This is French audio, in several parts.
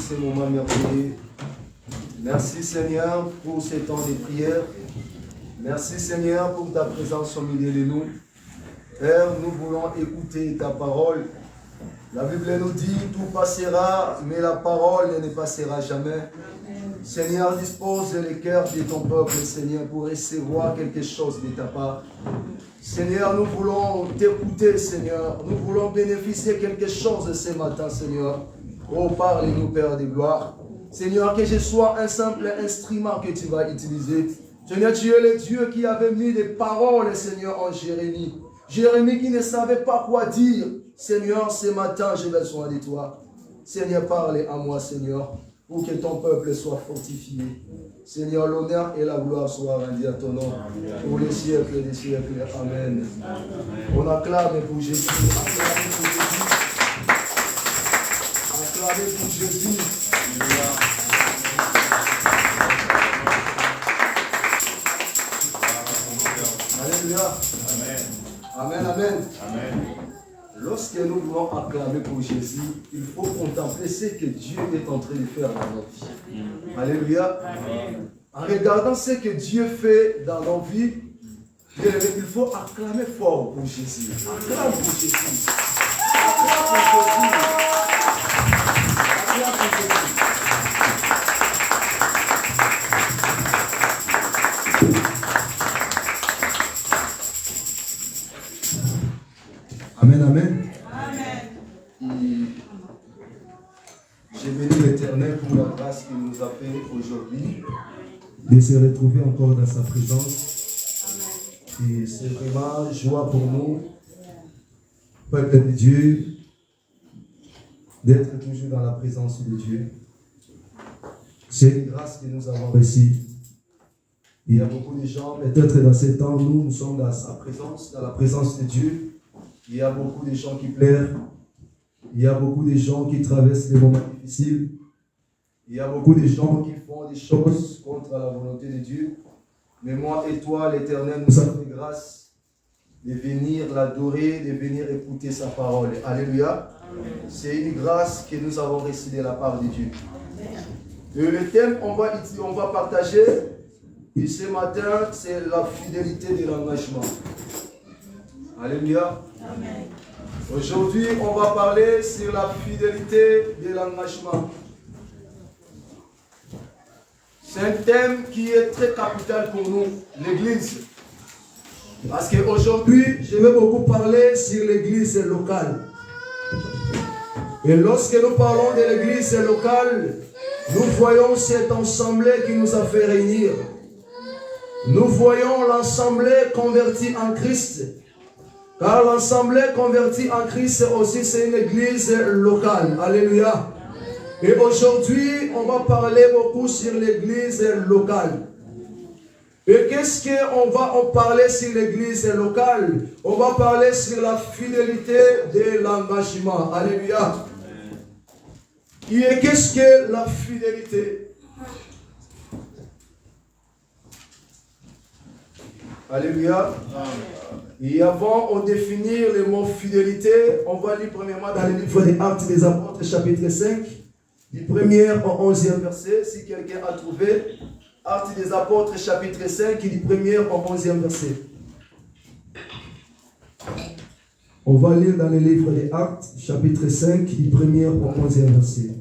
ce moment merveilleux. Merci Seigneur pour ces temps de prière. Merci Seigneur pour ta présence au milieu de nous. Père, nous voulons écouter ta parole. La Bible nous dit, tout passera, mais la parole ne passera jamais. Seigneur, dispose le cœur de ton peuple, Seigneur, pour recevoir quelque chose de ta part. Seigneur, nous voulons t'écouter, Seigneur. Nous voulons bénéficier quelque chose ce matin, Seigneur. Oh, parle-nous, Père de gloire. Seigneur, que je sois un simple instrument que tu vas utiliser. Seigneur, tu es le Dieu qui avait mis des paroles, Seigneur, en Jérémie. Jérémie qui ne savait pas quoi dire. Seigneur, ce matin, j'ai besoin de toi. Seigneur, parle à moi, Seigneur, pour que ton peuple soit fortifié. Seigneur, l'honneur et la gloire soient rendus à ton nom. Pour les siècles des siècles. Amen. On acclame pour Jésus. Acclamez pour Jésus. Acclamez pour Jésus. Alléluia. Amen, amen. Amen. Lorsque nous voulons acclamer pour Jésus, il faut contempler ce que Dieu est en train de faire dans nos vies. Alléluia. Amen. En regardant ce que Dieu fait dans nos vies, il faut acclamer fort pour Jésus. Acclame pour Jésus. Acclame pour Jésus. Acclame pour Jésus. Amen, amen. Amen. J'ai béni l'Éternel pour la grâce qu'il nous a fait aujourd'hui de se retrouver encore dans sa présence. Amen. Et c'est vraiment joie pour nous, peuple de Dieu, d'être toujours dans la présence de Dieu. C'est une grâce que nous avons reçue. Il y a beaucoup de gens, peut-être dans ces temps, nous sommes dans sa présence, dans la présence de Dieu. Il y a beaucoup de gens qui pleurent. Il y a beaucoup de gens qui traversent des moments difficiles. Il y a beaucoup de gens qui font des choses contre la volonté de Dieu. Mais moi et toi, l'Éternel nous a fait grâce de venir l'adorer, de venir écouter sa parole. Alléluia. C'est une grâce que nous avons reçue de la part de Dieu. Et le thème on va partager et ce matin, c'est la fidélité de l'engagement. Alléluia. Amen. Aujourd'hui, on va parler sur la fidélité de l'engagement. C'est un thème qui est très capital pour nous, l'Église. Parce qu'aujourd'hui, je vais beaucoup parler sur l'Église locale. Et lorsque nous parlons de l'Église locale, nous voyons cette assemblée qui nous a fait réunir. Nous voyons l'assemblée convertie en Christ. Car l'assemblée convertie en Christ aussi, c'est une église locale. Alléluia. Et aujourd'hui, on va parler beaucoup sur l'église locale. Et qu'est-ce qu'on va en parler sur l'église locale? On va parler sur la fidélité de l'engagement. Alléluia. Et qu'est-ce que la fidélité? Alléluia. Et avant de définir le mot fidélité, on va lire premièrement dans le livre des Actes des Apôtres, chapitre 5, du 1er au 11e verset. Si quelqu'un a trouvé, Actes des Apôtres, chapitre 5, du 1er au 11e verset. On va lire dans le livre des Actes, chapitre 5, du 1er au 11e verset.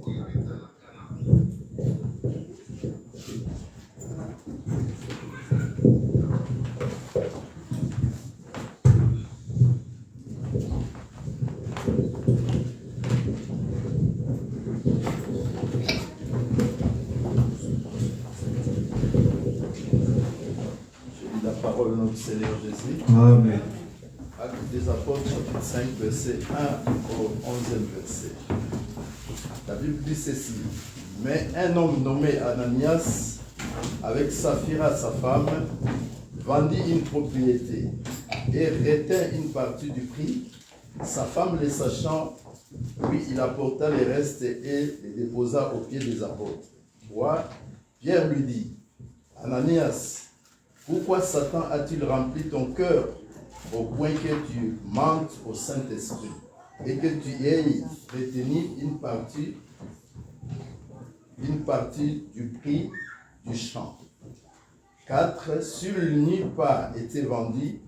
Notre Seigneur Jésus. Amen. Actes des Apôtres, chapitre 5, verset 1 au 11e verset. La Bible dit ceci. Mais un homme nommé Ananias, avec Saphira, sa femme, vendit une propriété et retint une partie du prix. Sa femme, le sachant, lui, il apporta les restes et les déposa aux pieds des apôtres. Pierre lui dit, Ananias, pourquoi Satan a-t-il rempli ton cœur au point que tu mentes au Saint-Esprit et que tu aies retenu une partie une partie du prix du champ. 4. S'il n'eût pas été vendu,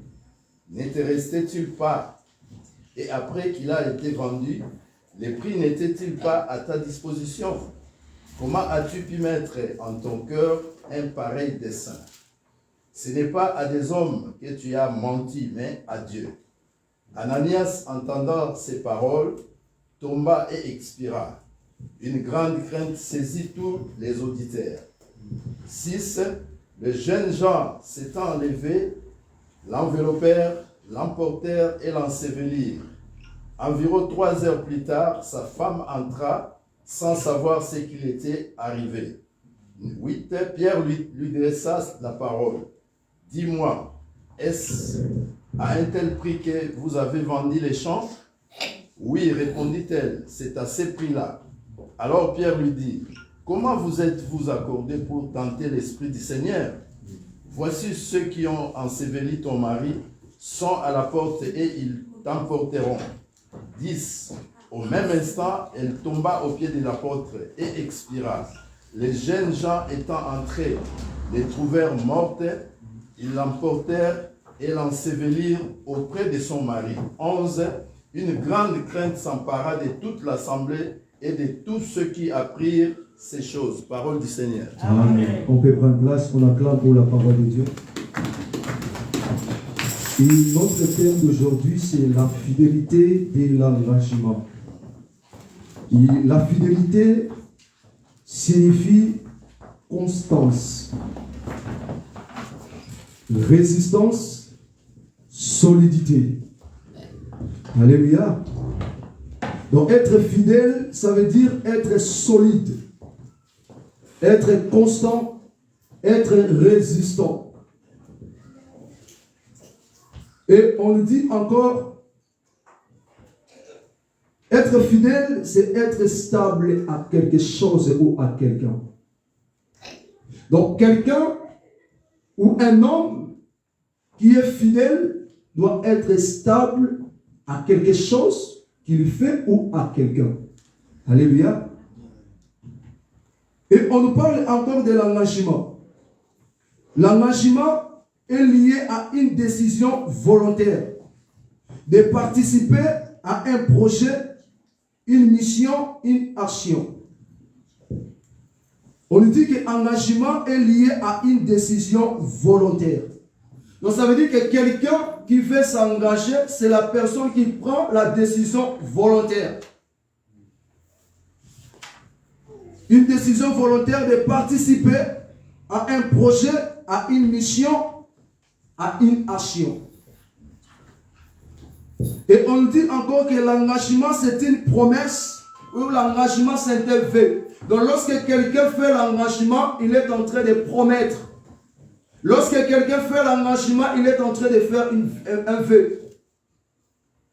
n'était resté-il pas? Et après qu'il a été vendu, les prix n'étaient-ils pas à ta disposition? Comment as-tu pu mettre en ton cœur un pareil dessein? Ce n'est pas à des hommes que tu as menti, mais à Dieu. Ananias, entendant ces paroles, tomba et expira. Une grande crainte saisit tous les auditeurs. 6. Les jeunes gens s'étant enlevés, l'enveloppèrent, l'emportèrent et l'ensevelirent. Environ 3 heures plus tard, sa femme entra sans savoir ce qu'il était arrivé. 8. Pierre lui dressa la parole. Dis-moi, est-ce à un tel prix que vous avez vendu les champs? Oui, répondit-elle, c'est à ce prix-là. Alors Pierre lui dit, comment vous êtes-vous accordé pour tenter l'Esprit du Seigneur? Voici ceux qui ont enseveli ton mari sont à la porte et ils t'emporteront. 10. Au même instant, elle tomba au pied de l'apôtre et expira. Les jeunes gens étant entrés, les trouvèrent mortes, ils l'emportèrent et l'ensevelirent auprès de son mari. 11. Une grande crainte s'empara de toute l'assemblée et de tous ceux qui apprirent ces choses. Parole du Seigneur. Amen. On peut prendre place, on acclame pour la parole de Dieu. Et notre thème d'aujourd'hui, c'est la fidélité de l'engagement. Et la fidélité signifie constance, résistance, solidité. Alléluia. Donc être fidèle, ça veut dire être solide, être constant, être résistant. Et on nous dit encore, être fidèle, c'est être stable à quelque chose ou à quelqu'un. Donc quelqu'un ou un homme qui est fidèle doit être stable à quelque chose qu'il fait ou à quelqu'un. Alléluia. Et on nous parle encore de l'engagement. L'engagement est lié à une décision volontaire de participer à un projet, une mission, une action. On nous dit que l'engagement est lié à une décision volontaire. Donc ça veut dire que quelqu'un qui veut s'engager, c'est la personne qui prend la décision volontaire. Une décision volontaire de participer à un projet, à une mission, à une action. Et on dit encore que l'engagement c'est une promesse, ou l'engagement c'est un vœu. Donc lorsque quelqu'un fait l'engagement, il est en train de promettre. Lorsque quelqu'un fait l'engagement, il est en train de faire un vœu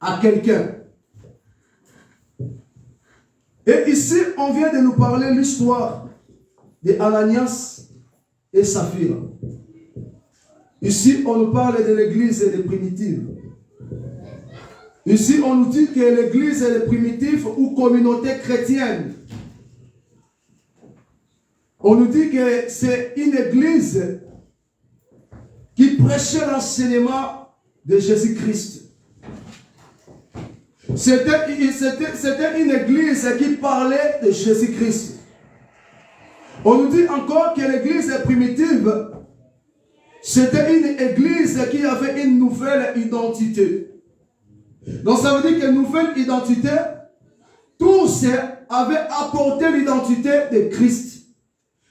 à quelqu'un. Et ici, on vient de nous parler l'histoire de Ananias et Saphira. Ici, on nous parle de l'église des primitives. Ici, on nous dit que l'église des primitives ou communauté chrétienne. On nous dit que c'est une église qui prêchait l'enseignement de Jésus-Christ. C'était une église qui parlait de Jésus-Christ. On nous dit encore que l'église primitive, c'était une église qui avait une nouvelle identité. Donc ça veut dire que nouvelle identité, tous avaient apporté l'identité de Christ.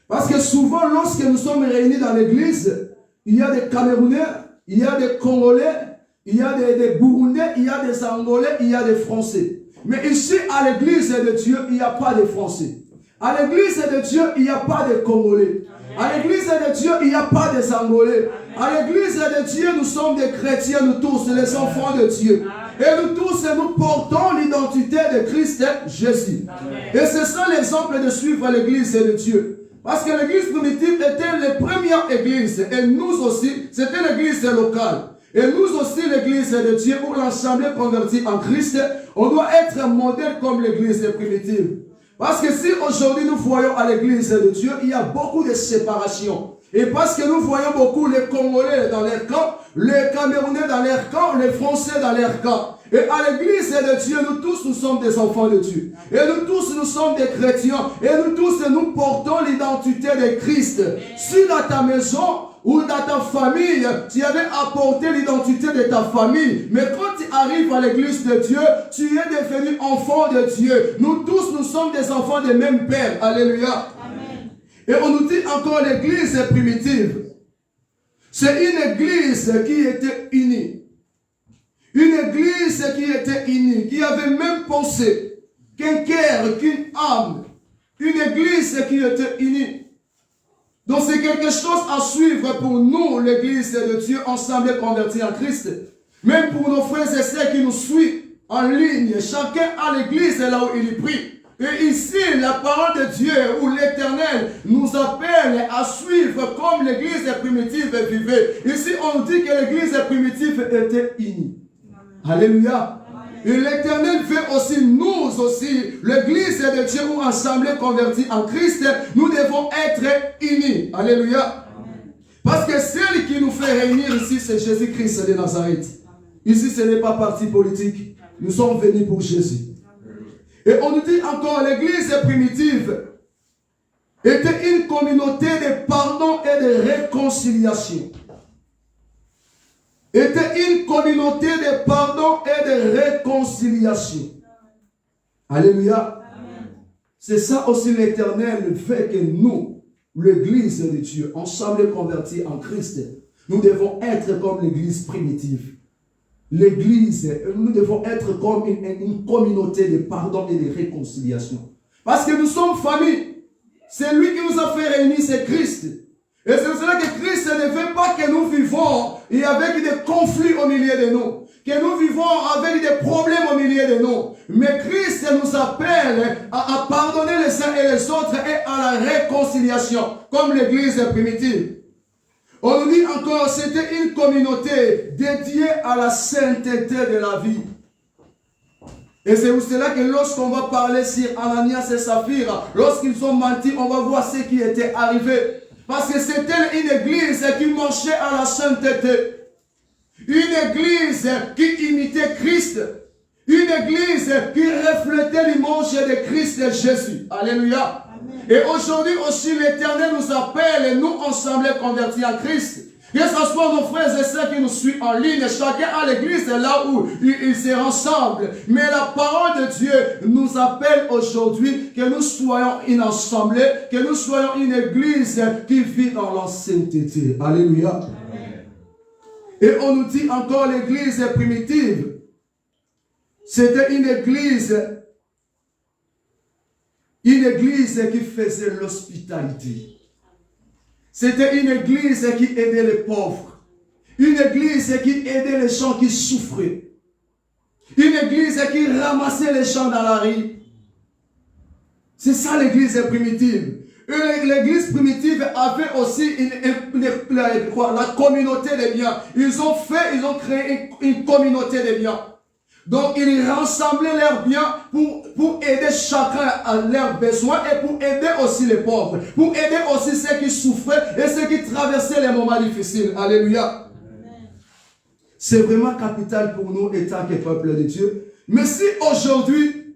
Parce que souvent, lorsque nous sommes réunis dans l'église, il y a des Camerounais, il y a des Congolais, il y a des Burundais, il y a des Angolais, il y a des Français. Mais ici, à l'église de Dieu, il n'y a pas de Français. À l'église de Dieu, il n'y a pas de Congolais. À l'église de Dieu, il n'y a pas de Angolais. À l'église de Dieu, nous sommes des chrétiens, nous tous, les enfants de Dieu. Et nous tous, nous portons l'identité de Christ Jésus. Et c'est ça l'exemple de suivre l'église de Dieu. Parce que l'église primitive était la première église. Et nous aussi, c'était l'église locale. Et nous aussi, l'église de Dieu, pour l'assemblée convertie en Christ, on doit être modèle comme l'église primitive. Parce que si aujourd'hui nous voyons à l'église de Dieu, il y a beaucoup de séparation. Et parce que nous voyons beaucoup les Congolais dans leur camp, les Camerounais dans leur camp, les Français dans leur camp. Et à l'église de Dieu, nous tous, nous sommes des enfants de Dieu. Et nous tous, nous sommes des chrétiens. Et nous tous, nous portons l'identité de Christ. Si dans ta maison ou dans ta famille, tu avais apporté l'identité de ta famille, mais quand tu arrives à l'église de Dieu, tu es devenu enfant de Dieu. Nous tous, nous sommes des enfants du même Père. Alléluia. Amen. Et on nous dit encore l'église primitive. C'est une église qui était unie. Une église qui était unie, qui avait même pensé, qu'un cœur, qu'une âme. Une église qui était unie. Donc c'est quelque chose à suivre pour nous, l'église de Dieu, ensemble convertis en Christ. Même pour nos frères et sœurs qui nous suivent en ligne, chacun à l'église là où il est pris. Et ici, la parole de Dieu ou l'Éternel nous appelle à suivre comme l'église primitive vivait. Ici, on dit que l'église primitive était unie. Alléluia. Et l'Éternel veut aussi, nous aussi, l'église de Dieu ou assemblée convertie en Christ, nous devons être unis. Alléluia. Parce que celle qui nous fait réunir ici, c'est Jésus-Christ de Nazareth. Ici, ce n'est pas parti politique. Nous sommes venus pour Jésus. Et on nous dit encore, l'église primitive était une communauté de pardon et de réconciliation. Était une communauté de pardon et de réconciliation. Alléluia. C'est ça aussi l'Éternel fait que nous, l'église de Dieu, ensemble convertis en Christ, nous devons être comme l'église primitive. L'église, nous devons être comme une communauté de pardon et de réconciliation. Parce que nous sommes famille. C'est lui qui nous a fait réunir, c'est Christ. Et c'est pour cela que Christ ne veut pas que nous vivons avec des conflits au milieu de nous. Que nous vivons avec des problèmes au milieu de nous. Mais Christ nous appelle à pardonner les uns et les autres et à la réconciliation, comme l'église primitive. On nous dit encore, c'était une communauté dédiée à la sainteté de la vie. Et c'est pour cela que lorsqu'on va parler sur Ananias et Saphir, lorsqu'ils ont menti, on va voir ce qui était arrivé. Parce que c'était une église qui marchait à la sainteté. Une église qui imitait Christ. Une église qui reflétait l'image de Christ et Jésus. Alléluia. Amen. Et aujourd'hui aussi l'Éternel nous appelle, nous ensemble convertis en Christ. Que ce soit nos frères et sœurs qui nous suivent en ligne, chacun à l'église là où ils se rassemblent. Mais la parole de Dieu nous appelle aujourd'hui que nous soyons une assemblée, que nous soyons une église qui vit dans la sainteté. Alléluia. Amen. Et on nous dit encore l'église primitive. C'était une église qui faisait l'hospitalité. C'était une église qui aidait les pauvres. Une église qui aidait les gens qui souffraient. Une église qui ramassait les gens dans la rue. C'est ça l'église primitive. L'église primitive avait aussi la communauté des biens. Ils ont créé une communauté des biens. Donc, ils rassemblaient leurs biens pour aider chacun à leurs besoins et pour aider aussi les pauvres. Pour aider aussi ceux qui souffraient et ceux qui traversaient les moments difficiles. Alléluia. C'est vraiment capital pour nous étant que peuple de Dieu. Mais si aujourd'hui,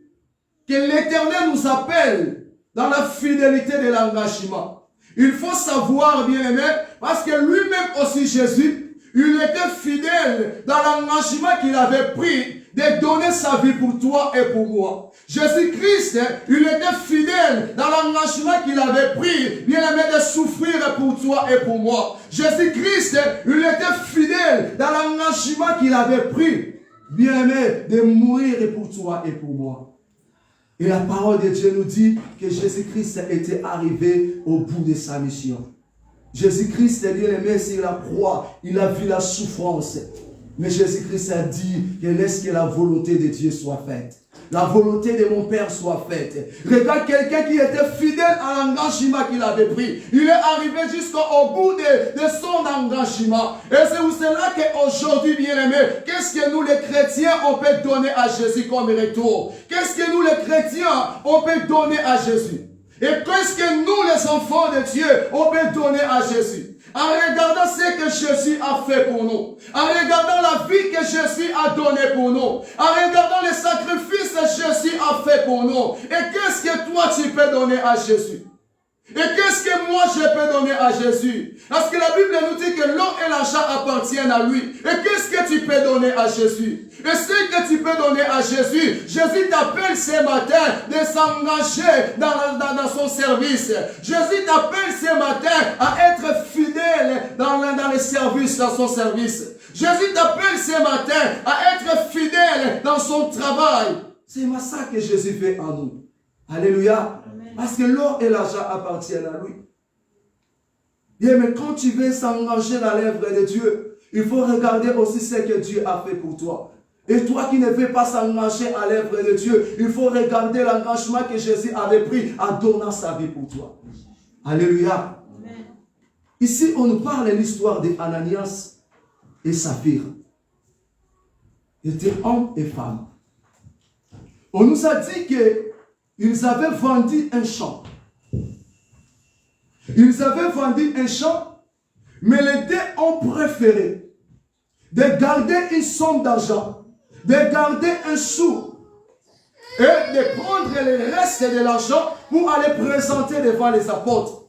que l'Éternel nous appelle dans la fidélité de l'engagement, il faut savoir, bien aimé, parce que lui-même aussi, Jésus, il était fidèle dans l'engagement qu'il avait pris de donner sa vie pour toi et pour moi. Jésus-Christ, il était fidèle dans l'engagement qu'il avait pris, bien aimé, de souffrir pour toi et pour moi. Jésus-Christ, il était fidèle dans l'engagement qu'il avait pris, bien aimé, de mourir pour toi et pour moi. Et la parole de Dieu nous dit que Jésus-Christ était arrivé au bout de sa mission. Jésus-Christ, bien aimé, sur la croix, il a vu la souffrance. Mais Jésus-Christ a dit que laisse que la volonté de Dieu soit faite. la volonté de mon Père soit faite. Regarde quelqu'un qui était fidèle à l'engagement qu'il avait pris. Il est arrivé jusqu'au bout de son engagement. Et c'est pour cela qu'aujourd'hui, bien-aimés, qu'est-ce que nous les chrétiens, on peut donner à Jésus comme retour? Qu'est-ce que nous les chrétiens, on peut donner à Jésus? Et qu'est-ce que nous les enfants de Dieu, on peut donner à Jésus? En regardant ce que Jésus a fait pour nous, en regardant la vie que Jésus a donnée pour nous, en regardant les sacrifices que Jésus a fait pour nous, et qu'est-ce que toi tu peux donner à Jésus? Et qu'est-ce que moi je peux donner à Jésus? Parce que la Bible nous dit que l'or et l'argent appartiennent à lui. Et qu'est-ce que tu peux donner à Jésus? Et ce que tu peux donner à Jésus, Jésus t'appelle ce matin de s'engager dans son service. Jésus t'appelle ce matin à être fidèle dans le service, dans son service. Jésus t'appelle ce matin à être fidèle dans son travail. C'est ça que Jésus fait en nous. Alléluia. Parce que l'or et l'argent appartiennent à lui. Bien, mais quand tu veux s'engager dans l'œuvre de Dieu, il faut regarder aussi ce que Dieu a fait pour toi. Et toi qui ne veux pas s'engager à l'œuvre de Dieu, il faut regarder l'engagement que Jésus avait pris en donnant sa vie pour toi. Alléluia. Amen. Ici, on nous parle de l'histoire d'Ananias et Saphir. Ils étaient hommes et femmes. On nous a dit que ils avaient vendu un champ. Ils avaient vendu un champ, mais les deux ont préféré de garder une somme d'argent, de garder un sou et de prendre le reste de l'argent pour aller présenter devant les apôtres.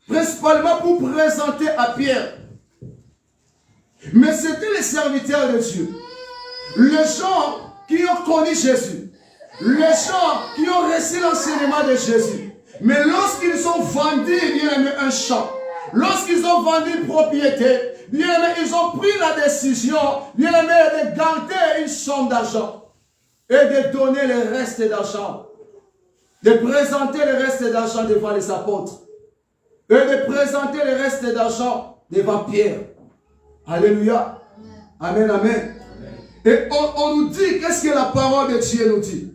Principalement pour présenter à Pierre. Mais c'était les serviteurs de Dieu. Les gens qui ont connu Jésus. Les gens qui ont reçu l'enseignement de Jésus. Mais lorsqu'ils ont vendu, bien aimé, un champ, lorsqu'ils ont vendu une propriété, bien aimé, ils ont pris la décision, bien aimé, de garder une somme d'argent et de donner le reste d'argent, de présenter le reste d'argent devant les apôtres et de présenter le reste d'argent devant Pierre. Alléluia. Amen, amen. Et on nous dit, qu'est-ce que la parole de Dieu nous dit?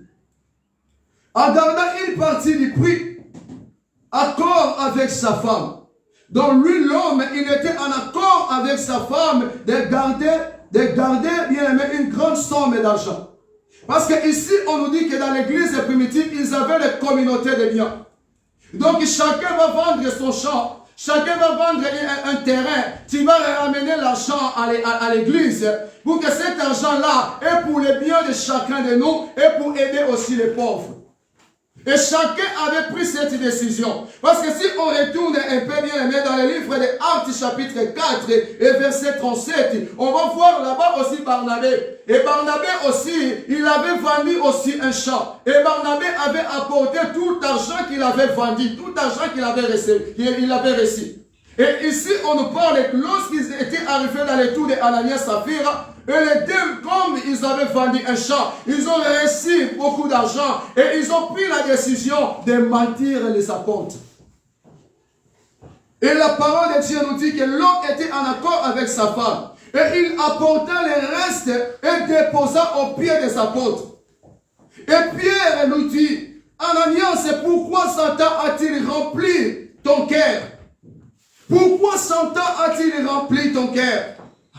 En gardant une partie du prix, accord avec sa femme. Donc lui, l'homme, il était en accord avec sa femme de garder bien aimé, une grande somme d'argent. Parce que ici, on nous dit que dans l'église primitive, ils avaient des communautés de biens. Donc chacun va vendre son champ, chacun va vendre un terrain. Tu vas ramener l'argent à l'église pour que cet argent-là est pour le bien de chacun de nous et pour aider aussi les pauvres. Et chacun avait pris cette décision. Parce que si on retourne un peu bien aimé dans le livre de Actes chapitre 4 et verset 37, on va voir là-bas aussi Barnabé. Et Barnabé aussi, il avait vendu aussi un champ. Et Barnabé avait apporté tout l'argent qu'il avait vendu, tout l'argent qu'il avait reçu. Et ici, on nous parle que lorsqu'ils étaient arrivés dans les tours d'Ananias et Saphir, et les deux, comme ils avaient vendu un champ, ils ont reçu beaucoup d'argent et ils ont pris la décision de mentir les apôtres. Et la parole de Dieu nous dit que l'homme était en accord avec sa femme. Et il apporta le reste et déposa aux pieds des apôtres. Et Pierre nous dit, Ananias, pourquoi Satan a-t-il rempli ton cœur? Pourquoi Satan a-t-il rempli ton cœur?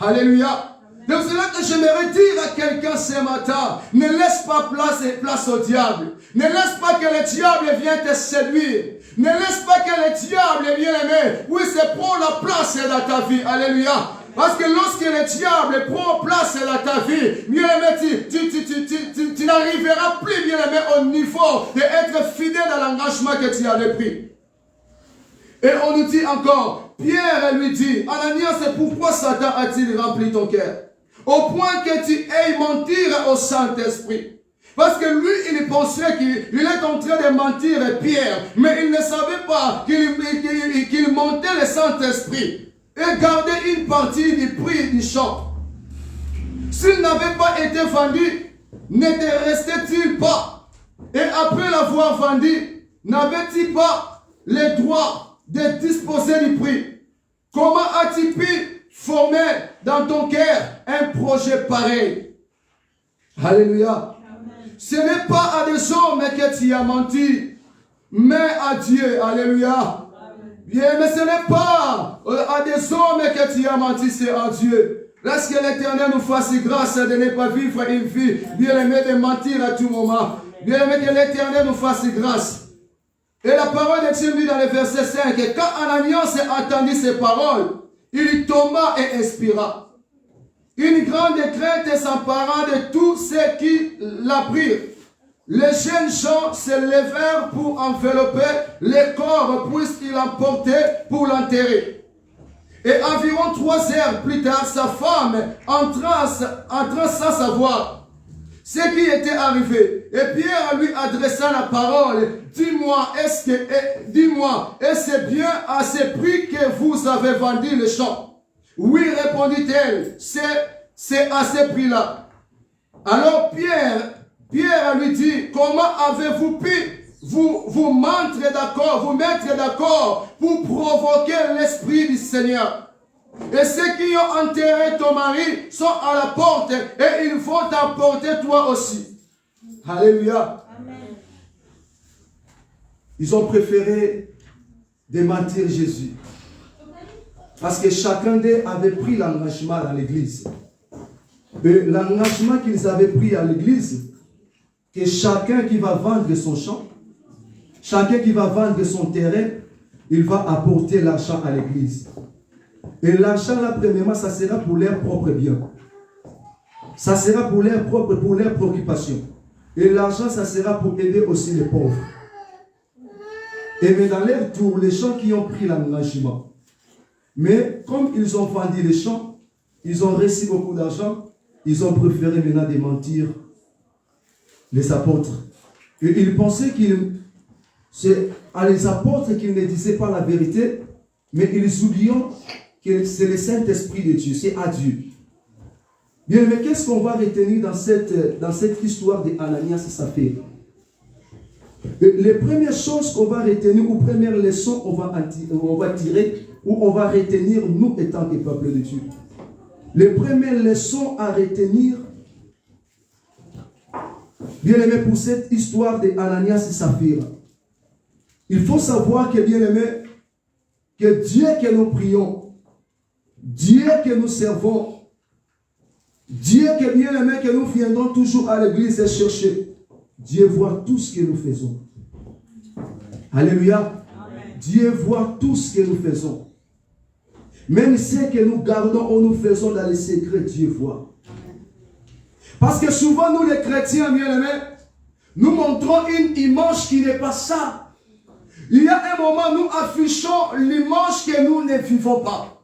Alléluia. Donc c'est là que j'aimerais dire à quelqu'un ce matin, ne laisse pas place au diable. Ne laisse pas que le diable vienne te séduire. Ne laisse pas que le diable, bien aimé, puisse prendre la place dans ta vie. Alléluia. Parce que lorsque le diable prend place dans ta vie, bien aimé, tu n'arriveras plus, bien aimé, au niveau d'être fidèle à l'engagement que tu avais pris. Et on nous dit encore, Pierre lui dit, Ananias, c'est pourquoi Satan a-t-il rempli ton cœur? Au point que tu aies mentir au Saint-Esprit. Parce que lui, il pensait qu'il est en train de mentir Pierre, mais il ne savait pas qu'il mentait le Saint-Esprit et gardait une partie du prix du champ. S'il n'avait pas été vendu, ne te restait-il pas? Et après l'avoir vendu, n'avait-il pas le droit de disposer du prix? Comment as-tu pu former dans ton cœur un projet pareil? Alléluia. Amen. Ce n'est pas à des hommes que tu as menti, mais à Dieu. Alléluia. Bien, mais ce n'est pas à des hommes que tu as menti, c'est à Dieu. Lorsque l'Éternel nous fasse grâce de ne pas vivre une vie, bien aimé, de mentir à tout moment. Bien aimé, que l'Éternel nous fasse grâce. Et la parole de Dieu dit dans le verset 5, que quand Ananias entendit ces paroles, il tomba et expira. Une grande crainte s'empara de tous ceux qui l'apprirent. Les jeunes gens se levèrent pour envelopper le corps, puisqu'ils l'emportaient pour l'enterrer. Et environ 3 heures plus tard, sa femme entra sans savoir ce qui était arrivé. Et Pierre lui adressa la parole. Dis-moi, est-ce bien à ce prix que vous avez vendu le champ? Oui, répondit-elle, c'est à ce prix-là. Alors Pierre lui dit, comment avez-vous pu vous mettre d'accord pour provoquer l'Esprit du Seigneur? Et ceux qui ont enterré ton mari sont à la porte et ils vont t'emporter toi aussi. Alléluia. Amen. Ils ont préféré démentir Jésus. Parce que chacun d'eux avait pris l'engagement dans l'église. Et l'engagement qu'ils avaient pris à l'église, que chacun qui va vendre son champ, chacun qui va vendre son terrain, il va apporter l'argent à l'église. Et l'argent là, premièrement, ça sera pour leur propre bien. Ça sera pour leur préoccupation. Et l'argent, ça sera pour aider aussi les pauvres. Et mais dans leur tour, les gens qui ont pris l'engagement, mais comme ils ont vendu les champs, ils ont reçu beaucoup d'argent, ils ont préféré maintenant démentir les apôtres. Et ils pensaient c'est à les apôtres qu'ils ne disaient pas la vérité, mais ils oubliaient que c'est le Saint-Esprit de Dieu, c'est à Dieu. Bien, mais qu'est-ce qu'on va retenir dans cette histoire d'Ananias et Saphir? Les premières choses qu'on va retenir, ou premières leçons on va tirer, ou on va retenir nous étant des peuples de Dieu. Les premières leçons à retenir, bien aimé, pour cette histoire d'Ananias et Saphir, il faut savoir que, bien aimé, que Dieu que nous prions, Dieu que nous servons, Dieu que, bien aimé, que nous viendrons toujours à l'église et chercher, Dieu voit tout ce que nous faisons. Alléluia. Amen. Dieu voit tout ce que nous faisons. Même ce que nous gardons ou nous faisons dans les secrets, Dieu voit. Parce que souvent, nous les chrétiens, bien aimés, nous montrons une image qui n'est pas ça. Il y a un moment, nous affichons l'image que nous ne vivons pas.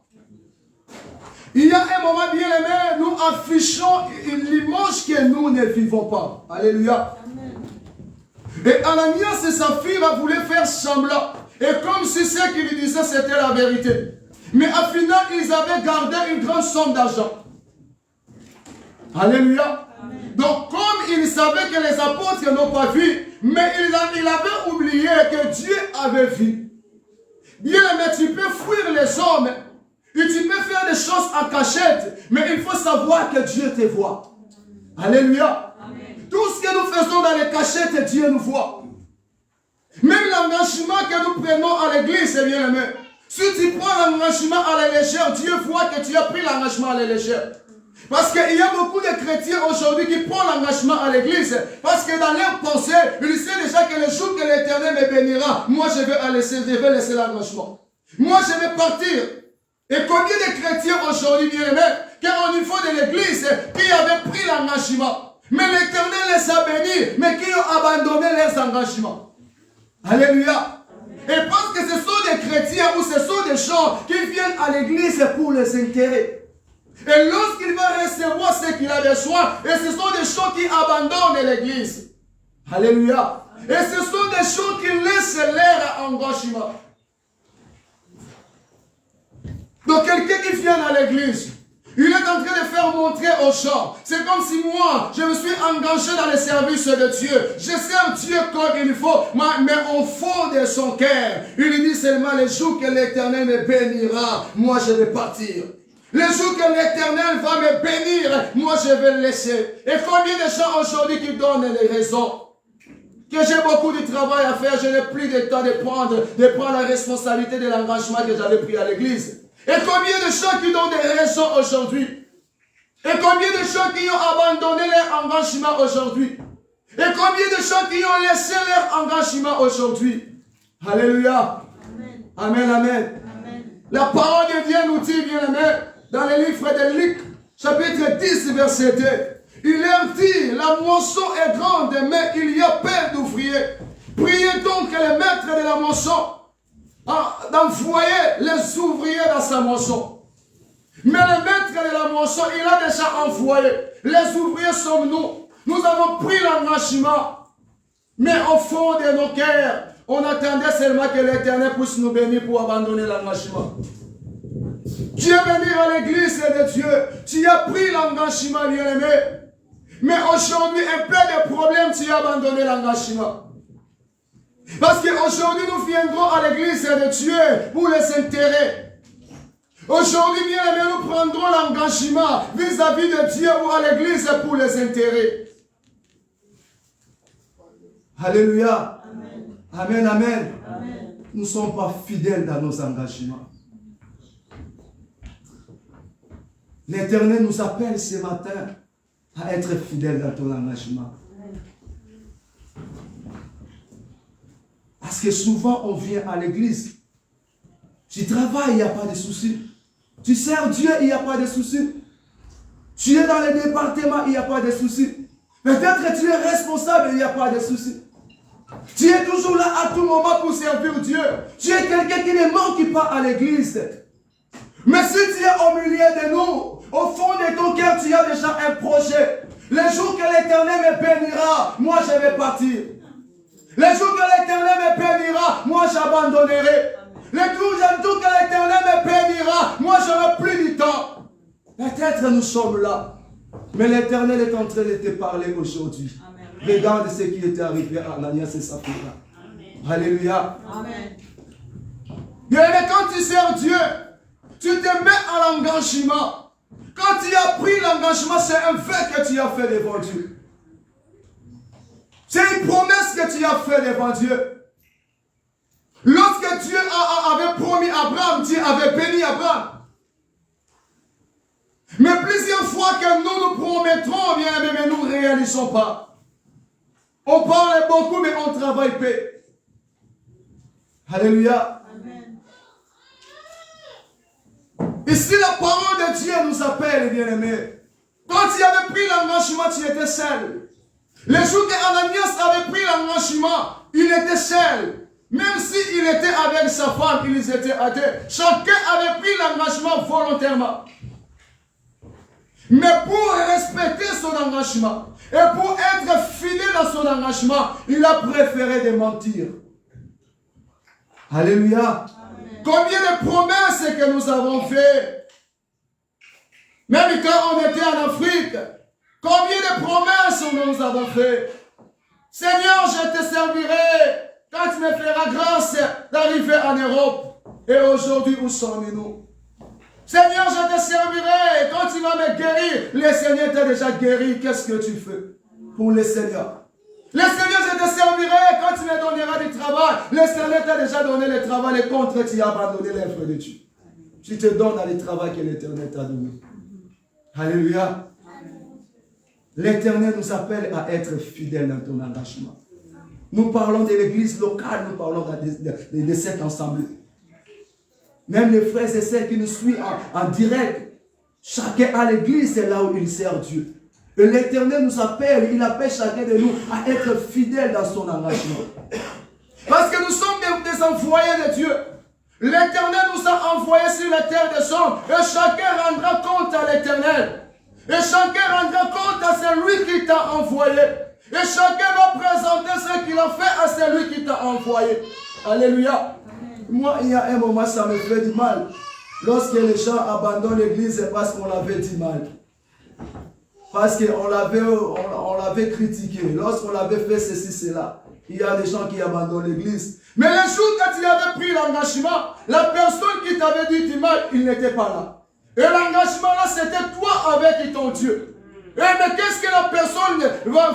Il y a un moment, bien aimé, nous affichons l'image que nous ne vivons pas. Alléluia. Amen. Et Ananias et Saphir voulaient faire semblant. Et comme si ce qu'ils disaient, c'était la vérité. Mais au final, ils avaient gardé une grande somme d'argent. Alléluia. Amen. Donc, comme ils savaient que les apôtres n'ont pas vu, mais ils avaient oublié que Dieu avait vu. Bien aimé, tu peux fuir les hommes. Et tu peux faire des choses en cachette, mais il faut savoir que Dieu te voit. Alléluia. Amen. Tout ce que nous faisons dans les cachettes, Dieu nous voit. Même l'engagement que nous prenons à l'église, c'est bien aimé. Si tu prends l'engagement à la légère, Dieu voit que tu as pris l'engagement à la légère. Parce qu'il y a beaucoup de chrétiens aujourd'hui qui prennent l'engagement à l'église. Parce que dans leur pensée, ils savent déjà que le jour que l'Éternel me bénira, moi je vais laisser l'engagement. Moi je vais partir. Et combien de chrétiens aujourd'hui, bien aimés, qu'au niveau de l'église, qui avaient pris l'engagement, mais l'Éternel les a bénis, mais qui ont abandonné leurs engagements. Alléluia. Et parce que ce sont des chrétiens ou ce sont des gens qui viennent à l'église pour les intérêts. Et lorsqu'il va recevoir ce qu'il a besoin, et ce sont des gens qui abandonnent l'église. Alléluia. Et ce sont des gens qui laissent leur engagement. Donc quelqu'un qui vient à l'église, il est en train de faire montrer aux gens. C'est comme si moi, je me suis engagé dans le service de Dieu. Je sers Dieu comme il faut, mais au fond de son cœur, il dit seulement le jour que l'Éternel me bénira, moi je vais partir. Le jour que l'Éternel va me bénir, moi je vais le laisser. Et combien de gens aujourd'hui qui donnent les raisons? Que j'ai beaucoup de travail à faire, je n'ai plus de temps de prendre la responsabilité de l'engagement que j'avais pris à l'église. Et combien de gens qui donnent des raisons aujourd'hui? Et combien de gens qui ont abandonné leur engagement aujourd'hui? Et combien de gens qui ont laissé leur engagement aujourd'hui? Alléluia. Amen, amen. La parole de Dieu nous dit, bien aimé, dans le livre de Luc, chapitre 10, verset 2. Il leur dit, la moisson est grande, mais il y a peu d'ouvriers. Priez donc que le maître de la moisson d'envoyer les ouvriers dans sa moisson. Mais le maître de la moisson, il a déjà envoyé. Les ouvriers sommes nous. Nous avons pris l'engagement. Mais au fond de nos cœurs, on attendait seulement que l'Éternel puisse nous bénir pour abandonner l'engagement. Tu es venu à l'église de Dieu. Tu as pris l'engagement, bien-aimé. Mais aujourd'hui, un peu de problème, tu as abandonné l'engagement. Parce qu'aujourd'hui, nous viendrons à l'église de Dieu pour les intérêts. Aujourd'hui, bien aimé, nous prendrons l'engagement vis-à-vis de Dieu ou à l'église pour les intérêts. Alléluia. Amen, amen. Amen. Nous ne sommes pas fidèles dans nos engagements. L'Éternel nous appelle ce matin à être fidèles dans ton engagement. Parce que souvent, on vient à l'église. Tu travailles, il n'y a pas de souci. Tu sers Dieu, il n'y a pas de souci. Tu es dans le département, il n'y a pas de souci. Peut-être que tu es responsable, il n'y a pas de souci. Tu es toujours là à tout moment pour servir Dieu. Tu es quelqu'un qui ne manque pas à l'église. Mais si tu es au milieu de nous, au fond de ton cœur, tu as déjà un projet. Le jour que l'Éternel me bénira, moi je vais partir. Le jour que l'Éternel me bénira, moi j'abandonnerai. Le jour que l'Éternel me bénira, moi je n'aurai plus du temps. Peut-être nous sommes là. Mais l'Éternel est en train de te parler aujourd'hui. Regarde ce qui était arrivé à Ananias et Saphira. Alléluia. Amen. Bien, quand tu sers Dieu, tu te mets à l'engagement. Quand tu as pris l'engagement, c'est un fait que tu as fait devant Dieu. C'est une promesse que tu as fait devant Dieu. Lorsque Dieu avait promis Abraham, Dieu avait béni Abraham. Mais plusieurs fois que nous promettrons, bien aimé, mais nous ne réalisons pas. On parle beaucoup, mais on travaille peu. Alléluia. Amen. Ici, la parole de Dieu nous appelle, bien-aimés. Quand tu avais pris l'engagement, tu étais seul. Le jour qu'Ananias avait pris l'engagement, il était seul. Même s'il était avec sa femme, ils étaient à deux. Chacun avait pris l'engagement volontairement. Mais pour respecter son engagement et pour être fidèle à son engagement, il a préféré de mentir. Alléluia. Amen. Combien de promesses que nous avons faites. Même quand on était en Afrique, combien de promesses nous avons faites. Seigneur, je te servirai quand tu me feras grâce d'arriver en Europe. Et aujourd'hui, où sommes-nous? Seigneur, je te servirai. Quand tu vas me guérir, le Seigneur t'a déjà guéri. Qu'est-ce que tu fais pour le Seigneur? Le Seigneur, je te servirai. Quand tu me donneras du travail, le Seigneur t'a déjà donné le travail. Et contre, tu as abandonné l'œuvre de Dieu. Tu te donnes dans le travail que l'Éternel t'a donné. Alléluia. L'Éternel nous appelle à être fidèles dans ton engagement. Nous parlons de l'église locale, nous parlons de cette assemblée. Même les frères et sœurs qui nous suivent en direct, chacun à l'église, c'est là où il sert Dieu. Et l'Éternel nous appelle, il appelle chacun de nous à être fidèles dans son engagement. Parce que nous sommes des envoyés de Dieu. L'Éternel nous a envoyés sur la terre des hommes. Et chacun rendra compte à l'Éternel. Et chacun rendra compte à celui qui t'a envoyé. Et chacun va présenter ce qu'il a fait à celui qui t'a envoyé. Alléluia. Moi, il y a un moment, ça me fait du mal. Lorsque les gens abandonnent l'église, c'est parce qu'on l'avait dit mal. Parce qu'on l'avait critiqué. Lorsqu'on l'avait fait ceci, cela. Il y a des gens qui abandonnent l'église. Mais le jour que tu avais pris l'engagement, la personne qui t'avait dit du mal, il n'était pas là. Et l'engagement là, c'était toi avec ton Dieu. Et mais qu'est-ce que la personne va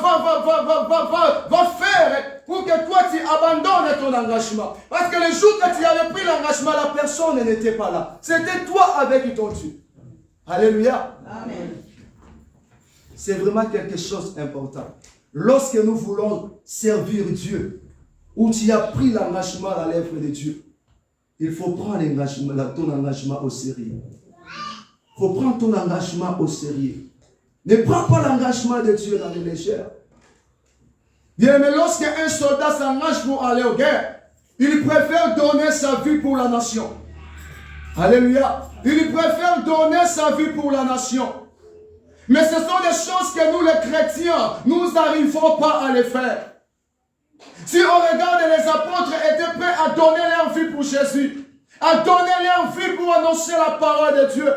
faire pour que toi tu abandonnes ton engagement? Parce que le jour que tu avais pris l'engagement, la personne n'était pas là. C'était toi avec ton Dieu. Alléluia. Amen. C'est vraiment quelque chose d'important. Lorsque nous voulons servir Dieu, où tu as pris l'engagement à l'œuvre de Dieu, il faut prendre ton engagement au sérieux. Il faut prendre ton engagement au sérieux. Ne prends pas l'engagement de Dieu dans les légères. Bien, mais lorsque un soldat s'engage pour aller aux guerres, il préfère donner sa vie pour la nation. Alléluia. Il préfère donner sa vie pour la nation. Mais ce sont des choses que nous, les chrétiens, nous n'arrivons pas à les faire. Si on regarde, les apôtres étaient prêts à donner leur vie pour Jésus, à donner leur vie pour annoncer la parole de Dieu.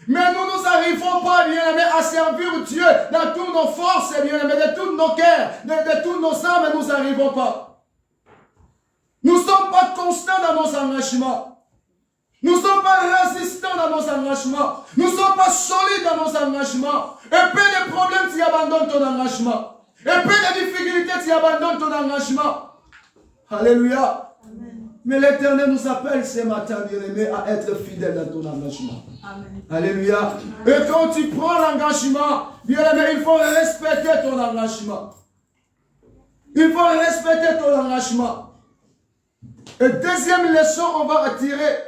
Mais nous n'arrivons pas, bien-aimés, à servir Dieu dans toutes nos forces, bien-aimés, de tous nos cœurs, de toutes nos âmes, nous n'arrivons pas. Nous ne sommes pas constants dans nos engagements. Nous ne sommes pas résistants dans nos engagements. Nous ne sommes pas solides dans nos engagements. Et peu de problèmes, tu abandonnes ton engagement. Et peu de difficultés, tu abandonnes ton engagement. Alléluia. Amen. Mais l'Éternel nous appelle ce matin, bien-aimés, à être fidèles dans ton engagement. Amen. Alléluia. Et quand tu prends l'engagement, bien-aimé, il faut respecter ton engagement. Il faut respecter ton engagement. Et deuxième leçon, on va attirer,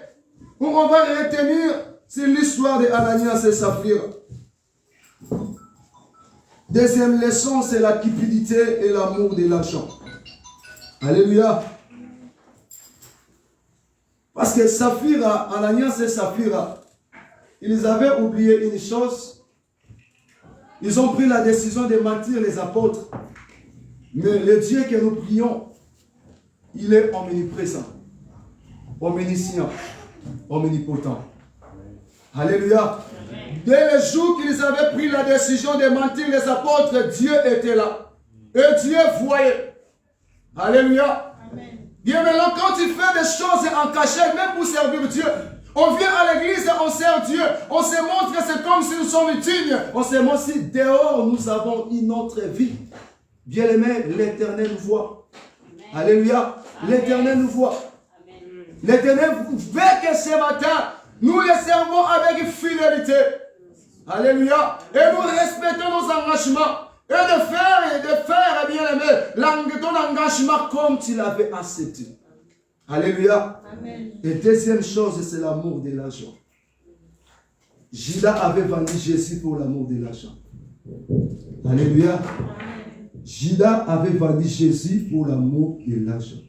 où on va retenir, c'est l'histoire de Ananias et Saphira. Deuxième leçon, c'est la cupidité et l'amour de l'argent. Alléluia. Parce que Saphira, Ananias et Saphira, ils avaient oublié une chose. Ils ont pris la décision de mentir les apôtres. Mais le Dieu que nous prions, il est omniprésent, omniscient, omnipotent. Alléluia. Dès le jour qu'ils avaient pris la décision de mentir les apôtres, Dieu était là. Et Dieu voyait. Alléluia. Amen. Bien maintenant, quand tu fais des choses en cachette, même pour servir Dieu, on vient à l'église, on sert Dieu, on se montre que c'est comme si nous sommes dignes. On se montre si dehors nous avons une autre vie. Bien aimé, l'Éternel nous voit. Amen. Alléluia. L'Éternel nous voit. L'Éternel veut que ce matin, nous les servons avec fidélité. Alléluia. Et nous respectons nos engagements. Et de faire, bien aimé, ton engagement comme tu l'avais accepté. Alléluia. Amen. Et deuxième chose, c'est l'amour de l'argent. Judas avait vendu Jésus pour l'amour de l'argent. Alléluia. Amen. Judas avait vendu Jésus pour l'amour de l'argent.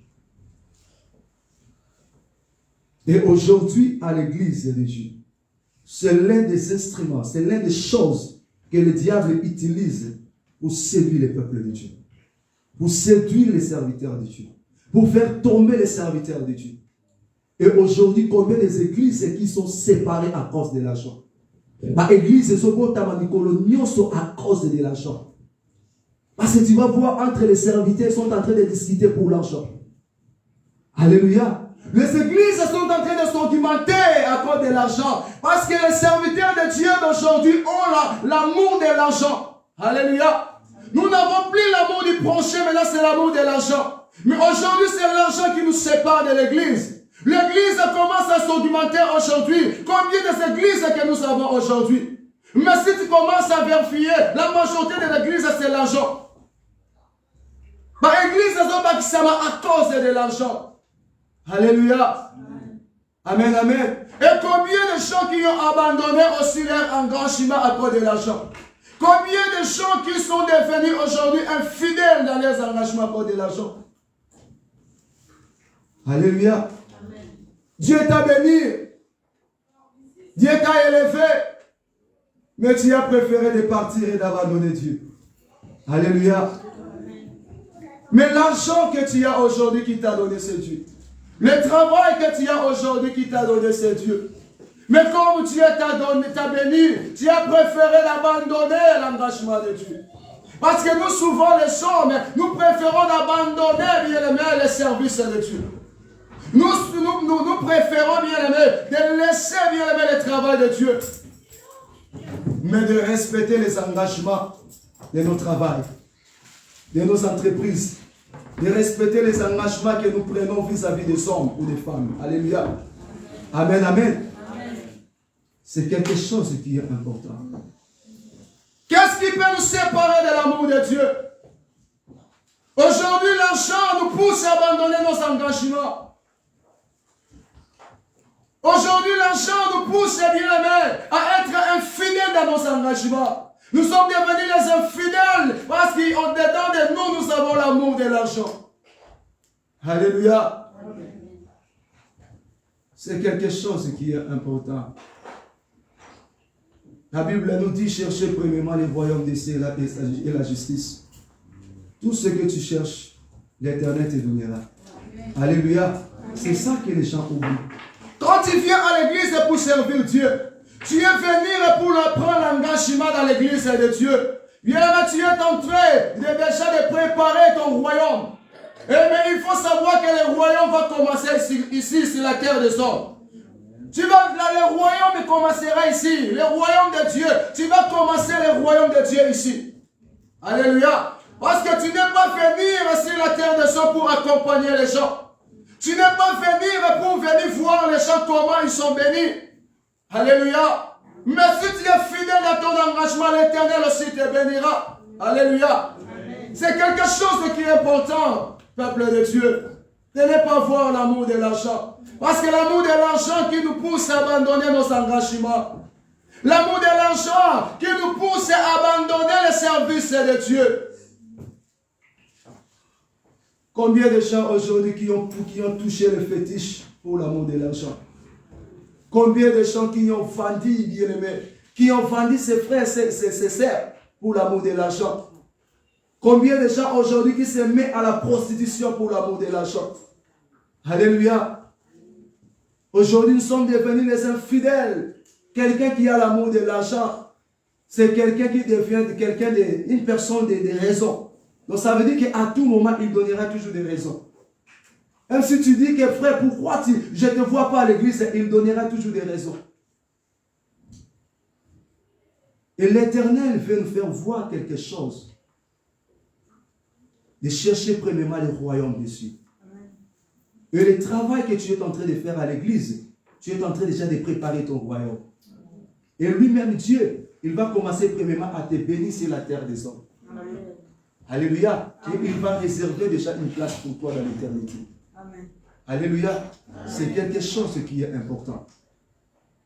Et aujourd'hui, à l'église de Dieu, c'est l'un des instruments, c'est l'une des choses que le diable utilise pour séduire les peuples de Dieu, pour séduire les serviteurs de Dieu, pour faire tomber les serviteurs de Dieu. Et aujourd'hui, combien des églises qui sont séparées à cause de l'argent? Les églises sont à cause de l'argent. Parce que tu vas voir entre les serviteurs, ils sont en train de discuter pour l'argent. Alléluia. Les églises sont en train de s'augmenter à cause de l'argent. Parce que les serviteurs de Dieu d'aujourd'hui ont l'amour de l'argent. Alléluia. Nous n'avons plus l'amour du prochain, mais là c'est l'amour de l'argent. Mais aujourd'hui, c'est l'argent qui nous sépare de l'église. L'église commence à s'augmenter aujourd'hui. Combien de églises que nous avons aujourd'hui? Mais si tu commences à vérifier, la majorité de l'église, c'est l'argent. L'église, c'est à cause de l'argent. Alléluia. Amen, amen. Et combien de gens qui ont abandonné aussi leur engagement à cause de l'argent? Combien de gens qui sont devenus aujourd'hui infidèles dans leurs engagements à cause de l'argent? Alléluia. Amen. Dieu t'a béni. Dieu t'a élevé. Mais tu as préféré de partir et d'abandonner Dieu. Alléluia. Amen. Mais l'argent que tu as aujourd'hui qui t'a donné, c'est Dieu. Le travail que tu as aujourd'hui qui t'a donné, c'est Dieu. Mais comme Dieu t'a béni, tu as préféré d'abandonner l'engagement de Dieu. Parce que nous, souvent, les hommes, nous préférons abandonner les services de Dieu. Nous préférons, bien aimé, de laisser, bien aimé, le travail de Dieu, mais de respecter les engagements de nos travails, de nos entreprises, de respecter les engagements que nous prenons vis-à-vis des hommes ou des femmes. Alléluia. Amen, amen. C'est quelque chose qui est important. Qu'est-ce qui peut nous séparer de l'amour de Dieu? Aujourd'hui, l'argent nous pousse à abandonner nos engagements. Aujourd'hui, l'argent nous pousse, bien aimé, à être infidèles dans nos engagements. Nous sommes devenus les infidèles parce qu'au dedans de nous, nous avons l'amour de l'argent. Alléluia. C'est quelque chose qui est important. La Bible nous dit, cherchez premièrement les royaumes des cieux et la justice. Tout ce que tu cherches, l'Éternel te donnera. Alléluia. C'est ça que les gens oublient. Quand tu viens à l'église pour servir Dieu, tu es venu pour prendre l'engagement dans l'église de Dieu. Bien, tu es en train déjà de préparer ton royaume. Mais il faut savoir que le royaume va commencer ici sur la terre des hommes. Le royaume commencera ici. Le royaume de Dieu. Tu vas commencer le royaume de Dieu ici. Alléluia. Parce que tu n'es pas venu sur la terre des hommes pour accompagner les gens. Tu n'es pas venu pour venir voir les gens comment ils sont bénis. Alléluia. Mais si tu es fidèle à ton engagement, l'Éternel aussi te bénira. Alléluia. C'est quelque chose qui est important, peuple de Dieu. De ne pas voir l'amour de l'argent. Parce que l'amour de l'argent qui nous pousse à abandonner nos engagements. L'amour de l'argent qui nous pousse à abandonner le service de Dieu. Combien de gens aujourd'hui qui ont touché le fétiche pour l'amour de l'argent? Combien de gens qui ont vendu, bien aimé, qui ont vendu ses frères, ses sœurs pour l'amour de l'argent? Combien de gens aujourd'hui qui se mettent à la prostitution pour l'amour de l'argent? Alléluia. Aujourd'hui, nous sommes devenus les infidèles. Quelqu'un qui a l'amour de l'argent, c'est quelqu'un qui devient une personne de raison. Donc ça veut dire qu'à tout moment, il donnera toujours des raisons. Même si tu dis que frère, pourquoi je ne te vois pas à l'église, il donnera toujours des raisons. Et l'Éternel veut nous faire voir quelque chose. De chercher premièrement le royaume des cieux. Et le travail que tu es en train de faire à l'église, tu es en train déjà de préparer ton royaume. Et lui-même, Dieu, il va commencer premièrement à te bénir sur la terre des hommes. Amen. Alléluia. Amen. Et il va réserver déjà une place pour toi dans l'éternité. Alléluia. C'est quelque chose qui est important.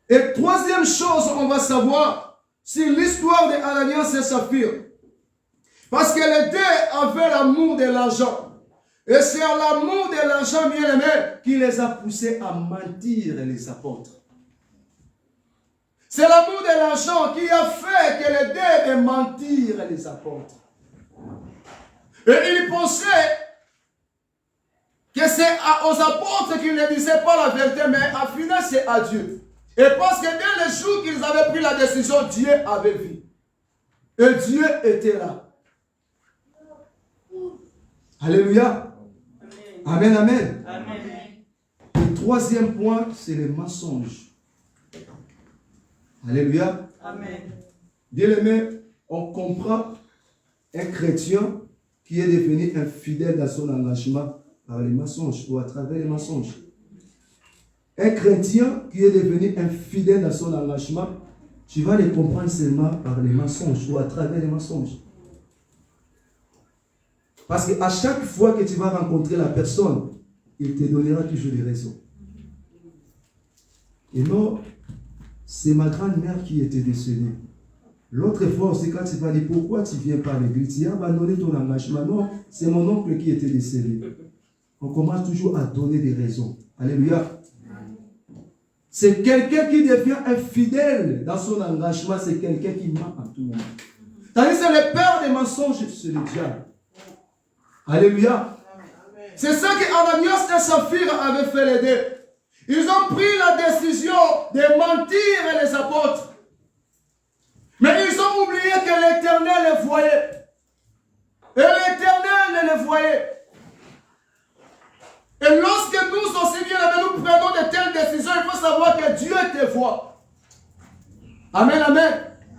Et troisième chose, on va savoir, c'est l'histoire de Ananias et Saphir. Parce que les deux avaient l'amour de l'argent. Et c'est l'amour de l'argent, bien aimé, qui les a poussés à mentir, les apôtres. C'est l'amour de l'argent qui a fait que les deux de mentir, les apôtres. Et ils pensaient que c'est aux apôtres qu'ils ne disaient pas la vérité, mais à final c'est à Dieu. Et parce que dès le jour qu'ils avaient pris la décision, Dieu avait vu. Et Dieu était là. Alléluia. Amen, amen. Amen. Le troisième point, c'est le mensonge. Alléluia. Amen. Bien aimé, on comprend un chrétien qui est devenu infidèle dans son engagement par les mensonges ou à travers les mensonges. Un chrétien qui est devenu infidèle dans son engagement, tu vas le comprendre seulement par les mensonges ou à travers les mensonges. Parce qu'à chaque fois que tu vas rencontrer la personne, il te donnera toujours des raisons. Et non, c'est ma grand-mère qui était décédée. L'autre fois, c'est quand tu vas dire pourquoi tu ne viens pas à l'église, tu as abandonné ton engagement. Non, c'est mon oncle qui était décédé. On commence toujours à donner des raisons. Alléluia. C'est quelqu'un qui devient infidèle dans son engagement, c'est quelqu'un qui ment à tout moment. C'est-à-dire c'est le père des mensonges, c'est le diable. Alléluia. C'est ça qu'Ananias et Saphir avaient fait les deux. Ils ont pris la décision de mentir les apôtres. Mais ils ont oublié que l'Éternel les voyait. Et l'Éternel les voyait. Et lorsque nous aussi bien savoir que Dieu te voit. Amen, amen.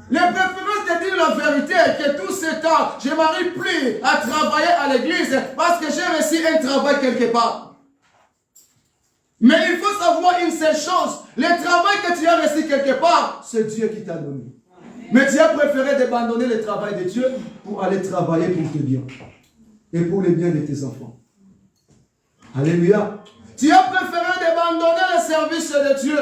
Les préférences de dire la vérité, que tout ce temps, je m'arrive plus à travailler à l'église parce que j'ai reçu un travail quelque part. Mais il faut savoir une seule chose, le travail que tu as reçu quelque part, c'est Dieu qui t'a donné. Mais tu as préféré d'abandonner le travail de Dieu pour aller travailler pour tes biens et pour les biens de tes enfants. Alléluia. Tu as préféré d'abandonner le service de Dieu.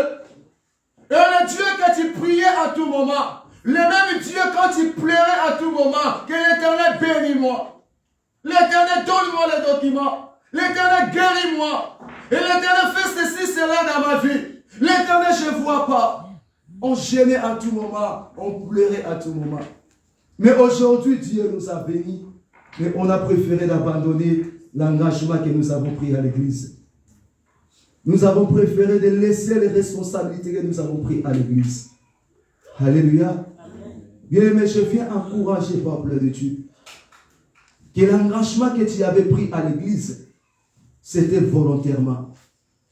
Et le Dieu que tu priais à tout moment, le même Dieu quand tu pleurais à tout moment, que l'Éternel bénis-moi. L'Éternel donne-moi les documents. L'Éternel guéris-moi. Et l'Éternel fait ceci, cela dans ma vie. L'Éternel, je ne vois pas. On gênait à tout moment, on pleurait à tout moment. Mais aujourd'hui, Dieu nous a bénis. Mais on a préféré d'abandonner l'engagement que nous avons pris à l'église. Nous avons préféré de laisser les responsabilités que nous avons prises à l'église. Alléluia. Bien-aimé, je viens encourager, peuple de Dieu, que l'engagement que tu avais pris à l'église, c'était volontairement.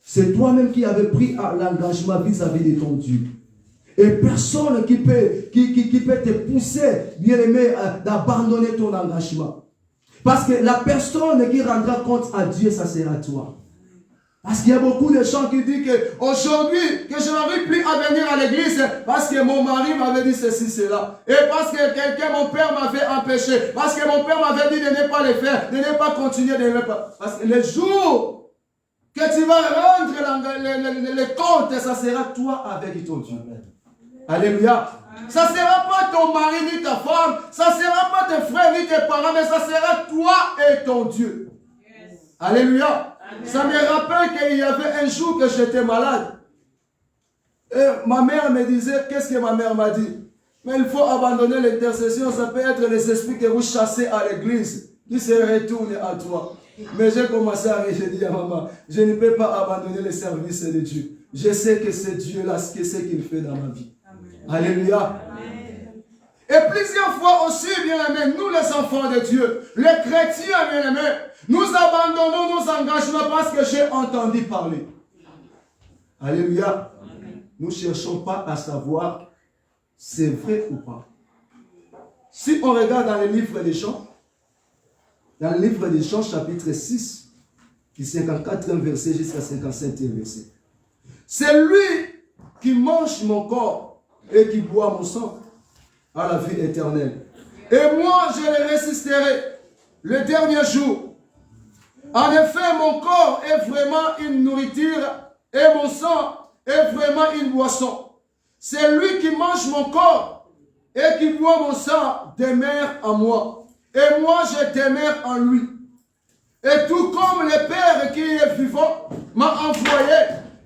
C'est toi-même qui avais pris l'engagement vis-à-vis de ton Dieu. Et personne qui peut te pousser, bien-aimé, d'abandonner ton engagement. Parce que la personne qui rendra compte à Dieu, ça sera toi. Parce qu'il y a beaucoup de gens qui disent qu'aujourd'hui, que je n'arrive plus à venir à l'église parce que mon mari m'avait dit ceci, cela. Et parce que mon père m'avait empêché. Parce que mon père m'avait dit de ne pas le faire, de ne pas continuer, de ne pas. Parce que le jour que tu vas rendre le compte, ça sera toi avec ton Dieu. Alléluia. Ça ne sera pas ton mari ni ta femme, ça ne sera pas tes frères ni tes parents, mais ça sera toi et ton Dieu. Yes. Alléluia. Ça me rappelle qu'il y avait un jour que j'étais malade. Et ma mère me disait, qu'est-ce que ma mère m'a dit? Mais il faut abandonner l'intercession, ça peut être les esprits que vous chassez à l'église, qui se retournent à toi. Mais j'ai commencé à rire, j'ai dit à maman, je ne peux pas abandonner le service de Dieu. Je sais que c'est Dieu-là, ce qu'il fait dans ma vie. Amen. Alléluia. Amen. Et plusieurs fois aussi, bien-aimés, nous les enfants de Dieu, les chrétiens, bien-aimés, nous abandonnons nos engagements parce que j'ai entendu parler. Alléluia. Amen. Nous ne cherchons pas à savoir c'est vrai ou pas. Si on regarde dans le livre des Chants, dans le livre des Chants, chapitre 6, du 54e verset jusqu'à 55e verset. C'est lui qui mange mon corps et qui boit mon sang à la vie éternelle. Et moi, je le résisterai le dernier jour. En effet, mon corps est vraiment une nourriture et mon sang est vraiment une boisson. C'est lui qui mange mon corps et qui boit mon sang demeure en moi. Et moi, je demeure en lui. Et tout comme le Père qui est vivant m'a envoyé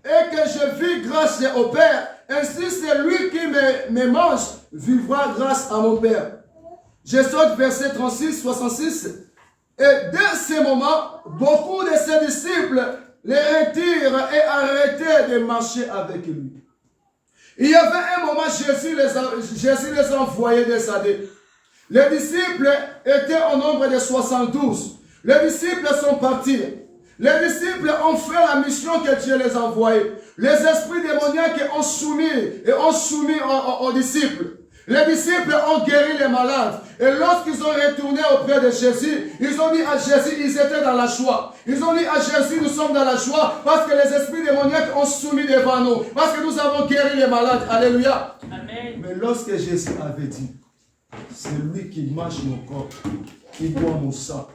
et que je vis grâce au Père, ainsi c'est lui qui me mange, vivra grâce à mon Père. Je saute verset 36, 66. Et dès ce moment, beaucoup de ses disciples les retirent et arrêtaient de marcher avec lui. Il y avait un moment, Jésus les envoyait des années. Les disciples étaient au nombre de 72. Les disciples sont partis. Les disciples ont fait la mission que Dieu les a envoyée. Les esprits démoniaques ont soumis aux disciples. Les disciples ont guéri les malades. Et lorsqu'ils ont retourné auprès de Jésus, ils ont dit à Jésus, ils étaient dans la joie. Ils ont dit à Jésus, nous sommes dans la joie parce que les esprits démoniaques ont soumis devant nous. Parce que nous avons guéri les malades. Alléluia. Amen. Mais lorsque Jésus avait dit, c'est lui qui mange mon corps, qui boit mon sang,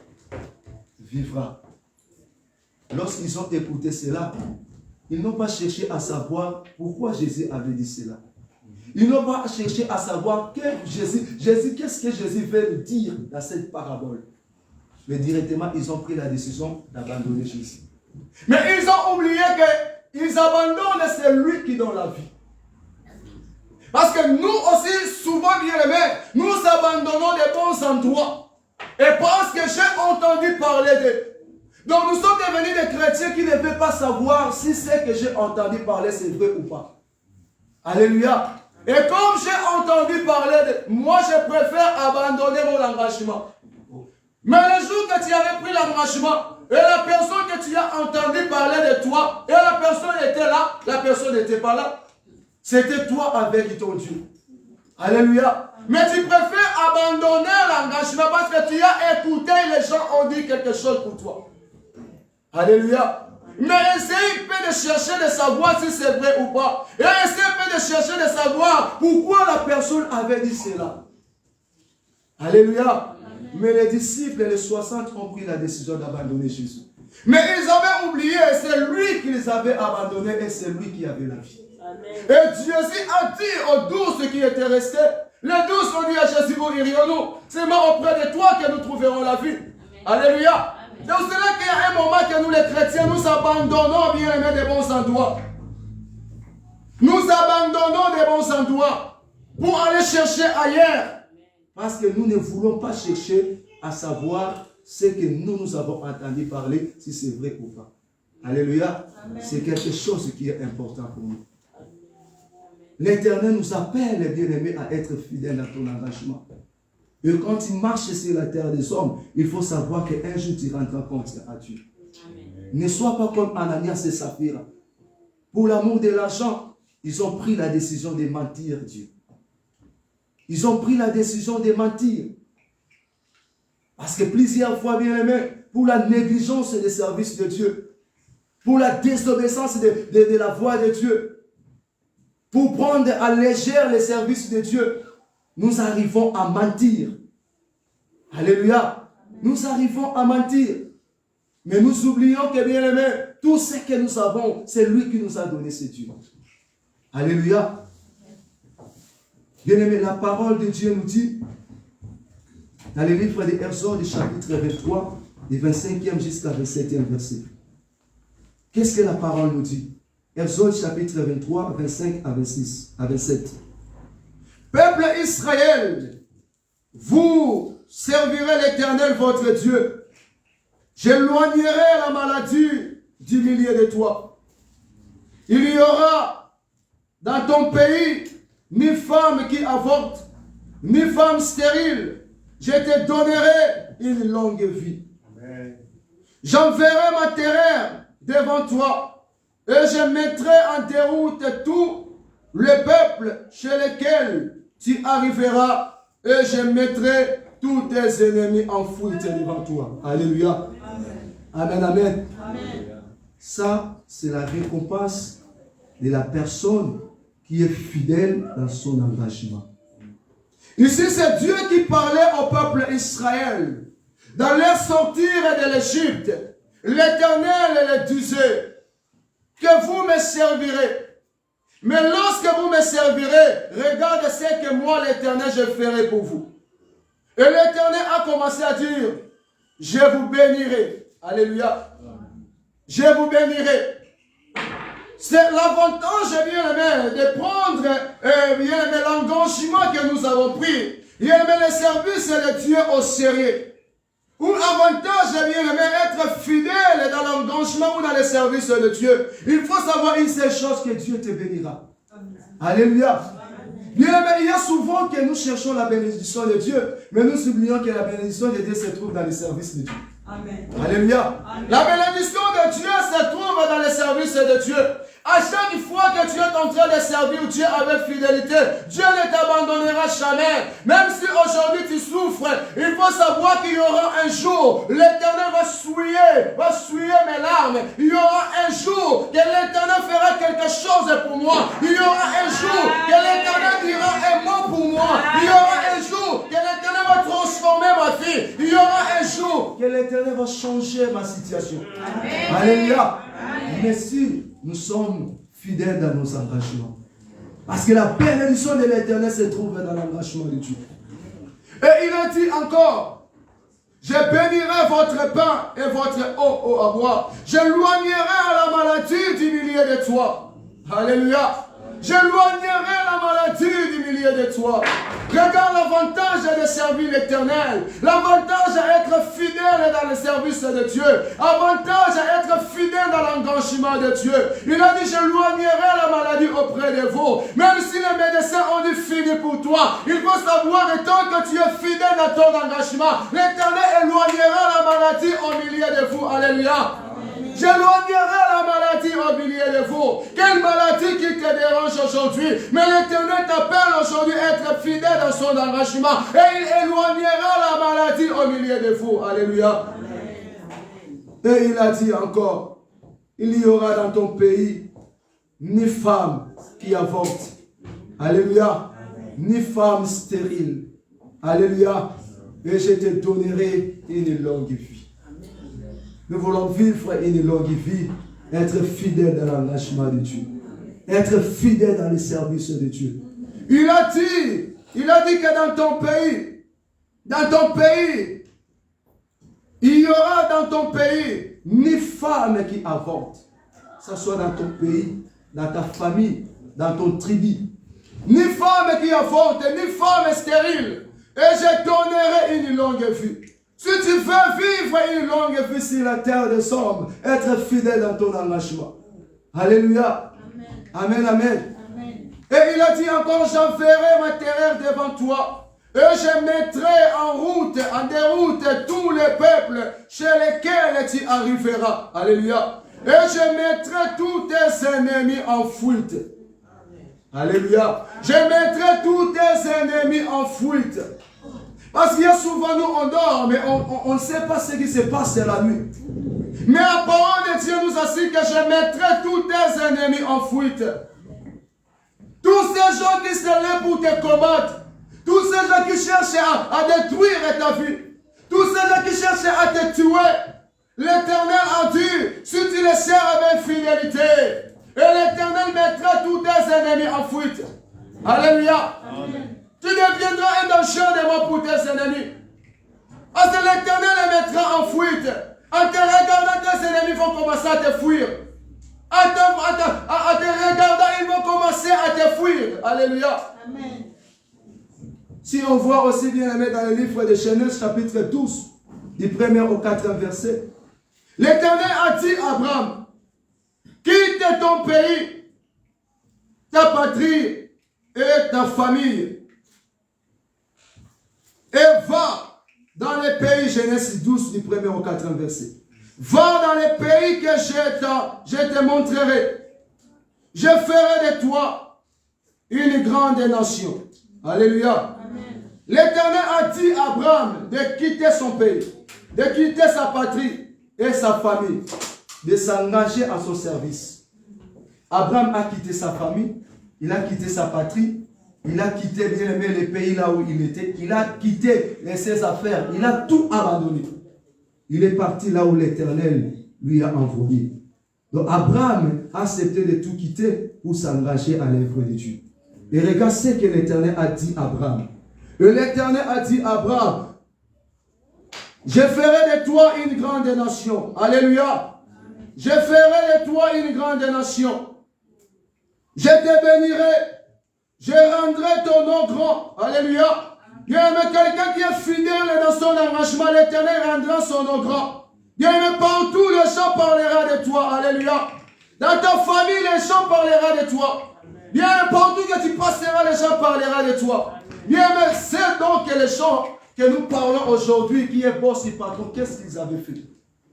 vivra. Lorsqu'ils ont écouté cela, ils n'ont pas cherché à savoir pourquoi Jésus avait dit cela. Ils n'ont pas cherché à savoir qu'est-ce que Jésus veut dire dans cette parabole. Mais directement, ils ont pris la décision d'abandonner Jésus. Mais ils ont oublié qu'ils abandonnent celui qui donne la vie. Parce que nous aussi, souvent bien aimés, nous abandonnons des bons endroits. Et parce que j'ai entendu parler d'eux. Donc nous sommes devenus des chrétiens qui ne peuvent pas savoir si ce que j'ai entendu parler c'est vrai ou pas. Alléluia. Et comme j'ai entendu parler de... Moi, je préfère abandonner mon engagement. Mais le jour que tu avais pris l'engagement, et la personne que que tu as entendu parler de toi et la personne était là, la personne n'était pas là. C'était toi avec ton Dieu. Alléluia. Mais tu préfères abandonner l'engagement parce que tu as écouté, les gens ont dit quelque chose pour toi. Alléluia. Mais essaye peu de chercher de savoir si c'est vrai ou pas. Et essaye peu de chercher de savoir pourquoi la personne avait dit cela. Alléluia. Mais les disciples et les 60 ont pris la décision d'abandonner Jésus. Mais ils avaient oublié, c'est lui qui les avait abandonnés et c'est lui qui avait la vie. Amen. Et Dieu aussi a dit aux 12 qui étaient restés, les 12 ont dit à Jésus, où irions-nous? C'est moi auprès de toi que nous trouverons la vie. Amen. Alléluia. Donc c'est là qu'il y a un moment que nous les chrétiens, nous abandonnons bien aimés des bons endroits. Nous abandonnons des bons endroits pour aller chercher ailleurs. Parce que nous ne voulons pas chercher à savoir ce que nous avons entendu parler, si c'est vrai ou pas. Alléluia. C'est quelque chose qui est important pour nous. L'Éternel nous appelle, bien-aimés, à être fidèles à ton engagement. Et quand tu marches sur la terre des hommes, il faut savoir qu'un jour tu rendras compte à Dieu. Amen. Ne sois pas comme Ananias et Saphira. Pour l'amour de l'argent, ils ont pris la décision de mentir Dieu. Ils ont pris la décision de mentir. Parce que plusieurs fois, bien aimé, pour la négligence des services de Dieu, pour la désobéissance de la voix de Dieu, pour prendre à légère les services de Dieu, nous arrivons à mentir. Alléluia. Nous arrivons à mentir. Mais nous oublions que, bien aimé, tout ce que nous avons, c'est lui qui nous a donné ce Dieu. Alléluia. Bien aimé, la parole de Dieu nous dit, dans le livre de Exode, chapitre 23, du 25e jusqu'à 27e verset. Qu'est-ce que la parole nous dit? Exode, chapitre 23, 25 à 26, à 27. Peuple Israël, vous servirez l'Éternel votre Dieu. J'éloignerai la maladie du milieu de toi. Il y aura dans ton pays ni femme qui avorte, ni femme stérile. Je te donnerai une longue vie. J'enverrai ma terreur devant toi et je mettrai en déroute tout le peuple chez lequel tu arriveras et je mettrai tous tes ennemis en fuite devant toi. Alléluia. Amen, amen. Amen. Ça, c'est la récompense de la personne qui est fidèle dans son engagement. Ici, c'est Dieu qui parlait au peuple Israël. Dans leur sortir de l'Égypte, l'Éternel leur disait que vous me servirez. Mais lorsque vous me servirez, regardez ce que moi, l'Éternel, je ferai pour vous. Et l'Éternel a commencé à dire, je vous bénirai. Alléluia. Je vous bénirai. C'est l'avantage, bien aimé, de prendre bien aimé, l'engagement que nous avons pris. Bien aimé, le service de Dieu au sérieux. Ou l'avantage, bien aimé, être fidèle dans l'engagement ou dans le service de Dieu. Il faut savoir une seule chose, que Dieu te bénira. Amen. Alléluia. Bien aimé, il y a souvent que nous cherchons la bénédiction de Dieu, mais nous oublions que la bénédiction de Dieu se trouve dans le service de Dieu. Amen. Alléluia. Amen. La bénédiction de Dieu se trouve dans le service de Dieu. À chaque fois que tu es en train de servir Dieu avec fidélité, Dieu ne t'abandonnera jamais. Même si aujourd'hui tu souffres, il faut savoir qu'il y aura un jour, l'Éternel va souiller mes larmes. Il y aura un jour que l'Éternel fera quelque chose pour moi. Il y aura un jour que l'Éternel dira un mot pour moi. Il y aura un jour que l'Éternel va transformer ma vie. Il y aura un jour que l'Éternel va changer ma situation. Amen. Alléluia. Mais si nous sommes fidèles dans nos engagements, parce que la bénédiction de l'Éternel se trouve dans l'engagement de Dieu. Et il a dit encore, je bénirai votre pain et votre eau à boire. J'éloignerai la maladie du milieu de toi. Alléluia. J'éloignerai la maladie du milieu de toi. Regarde l'avantage de servir l'Éternel. L'avantage à être fidèle dans le service de Dieu. Avantage à être fidèle dans l'engagement de Dieu. Il a dit, j'éloignerai la maladie auprès de vous. Même si les médecins ont dit fini pour toi, il faut savoir que tant que tu es fidèle dans ton engagement, l'Éternel éloignera la maladie au milieu de vous. Alléluia. J'éloignerai la maladie au milieu de vous. Quelle maladie qui te dérange aujourd'hui? Mais l'Éternel t'appelle aujourd'hui à être fidèle dans son engagement. Et il éloignera la maladie au milieu de vous. Alléluia. Et il a dit encore, il y aura dans ton pays ni femme qui avorte. Alléluia. Ni femme stérile. Alléluia. Et je te donnerai une longue vie. Nous voulons vivre une longue vie, être fidèle dans l'engagement de Dieu, être fidèle dans le service de Dieu. Il a dit que dans ton pays, il y aura dans ton pays ni femme qui avorte. Que ce soit dans ton pays, dans ta famille, dans ton tribu. Ni femme qui avorte, ni femme stérile. Et je donnerai une longue vie. Si tu veux vivre une longue vie sur la terre des hommes, être fidèle dans ton engagement. Alléluia. Amen, amen. Et il a dit encore, j'enverrai ma terreur devant toi. Et je mettrai en déroute tous les peuples chez lesquels tu arriveras. Alléluia. Et je mettrai tous tes ennemis en fuite. Alléluia. Je mettrai tous tes ennemis en fuite. Parce qu'il y a souvent, nous, on dort, mais on ne sait pas ce qui se passe la nuit. Mais la parole de Dieu nous assure que je mettrai tous tes ennemis en fuite. Tous ces gens qui se lèvent pour te combattre, tous ces gens qui cherchent à détruire ta vie, tous ces gens qui cherchent à te tuer, l'Éternel a dit, si tu les sers avec fidélité, et l'Éternel mettra tous tes ennemis en fuite. Alléluia. Amen. Tu deviendras un danger de moi pour tes ennemis. Parce que l'Éternel les mettra en fuite. En te regardant, tes ennemis vont commencer à te fuir. En te regardant, ils vont commencer à te fuir. Alléluia. Amen. Si on voit aussi bien aimé dans le livre de Genèse chapitre 12, du 1er au 4e verset, l'Éternel a dit à Abraham, quitte ton pays, ta patrie et ta famille, et va dans les pays, Genèse 12, du 1er au 4e verset. Va dans les pays que je te montrerai. Je ferai de toi une grande nation. Alléluia. L'Éternel a dit à Abraham de quitter son pays, de quitter sa patrie et sa famille, de s'engager à son service. Abraham a quitté sa famille, il a quitté sa patrie, il a quitté bien aimé les pays là où il était, il a quitté ses affaires, il a tout abandonné. Il est parti là où l'Éternel lui a envoyé. Donc Abraham a accepté de tout quitter pour s'engager à l'œuvre de Dieu. Et regarde ce que l'Éternel a dit à Abraham. Et l'Éternel a dit à Abraham, je ferai de toi une grande nation. Alléluia. Je ferai de toi une grande nation. Je te bénirai. Je rendrai ton nom grand. Alléluia. Bien, mais quelqu'un qui est fidèle dans son engagement, l'Éternel rendra son nom grand. Bien, mais partout, les gens parleront de toi. Alléluia. Dans ta famille, les gens parleront de toi. Bien, partout que tu passeras, les gens parleront de toi. Bien, mais c'est donc les gens que nous parlons aujourd'hui, qui est boss et patron, qu'est-ce qu'ils avaient fait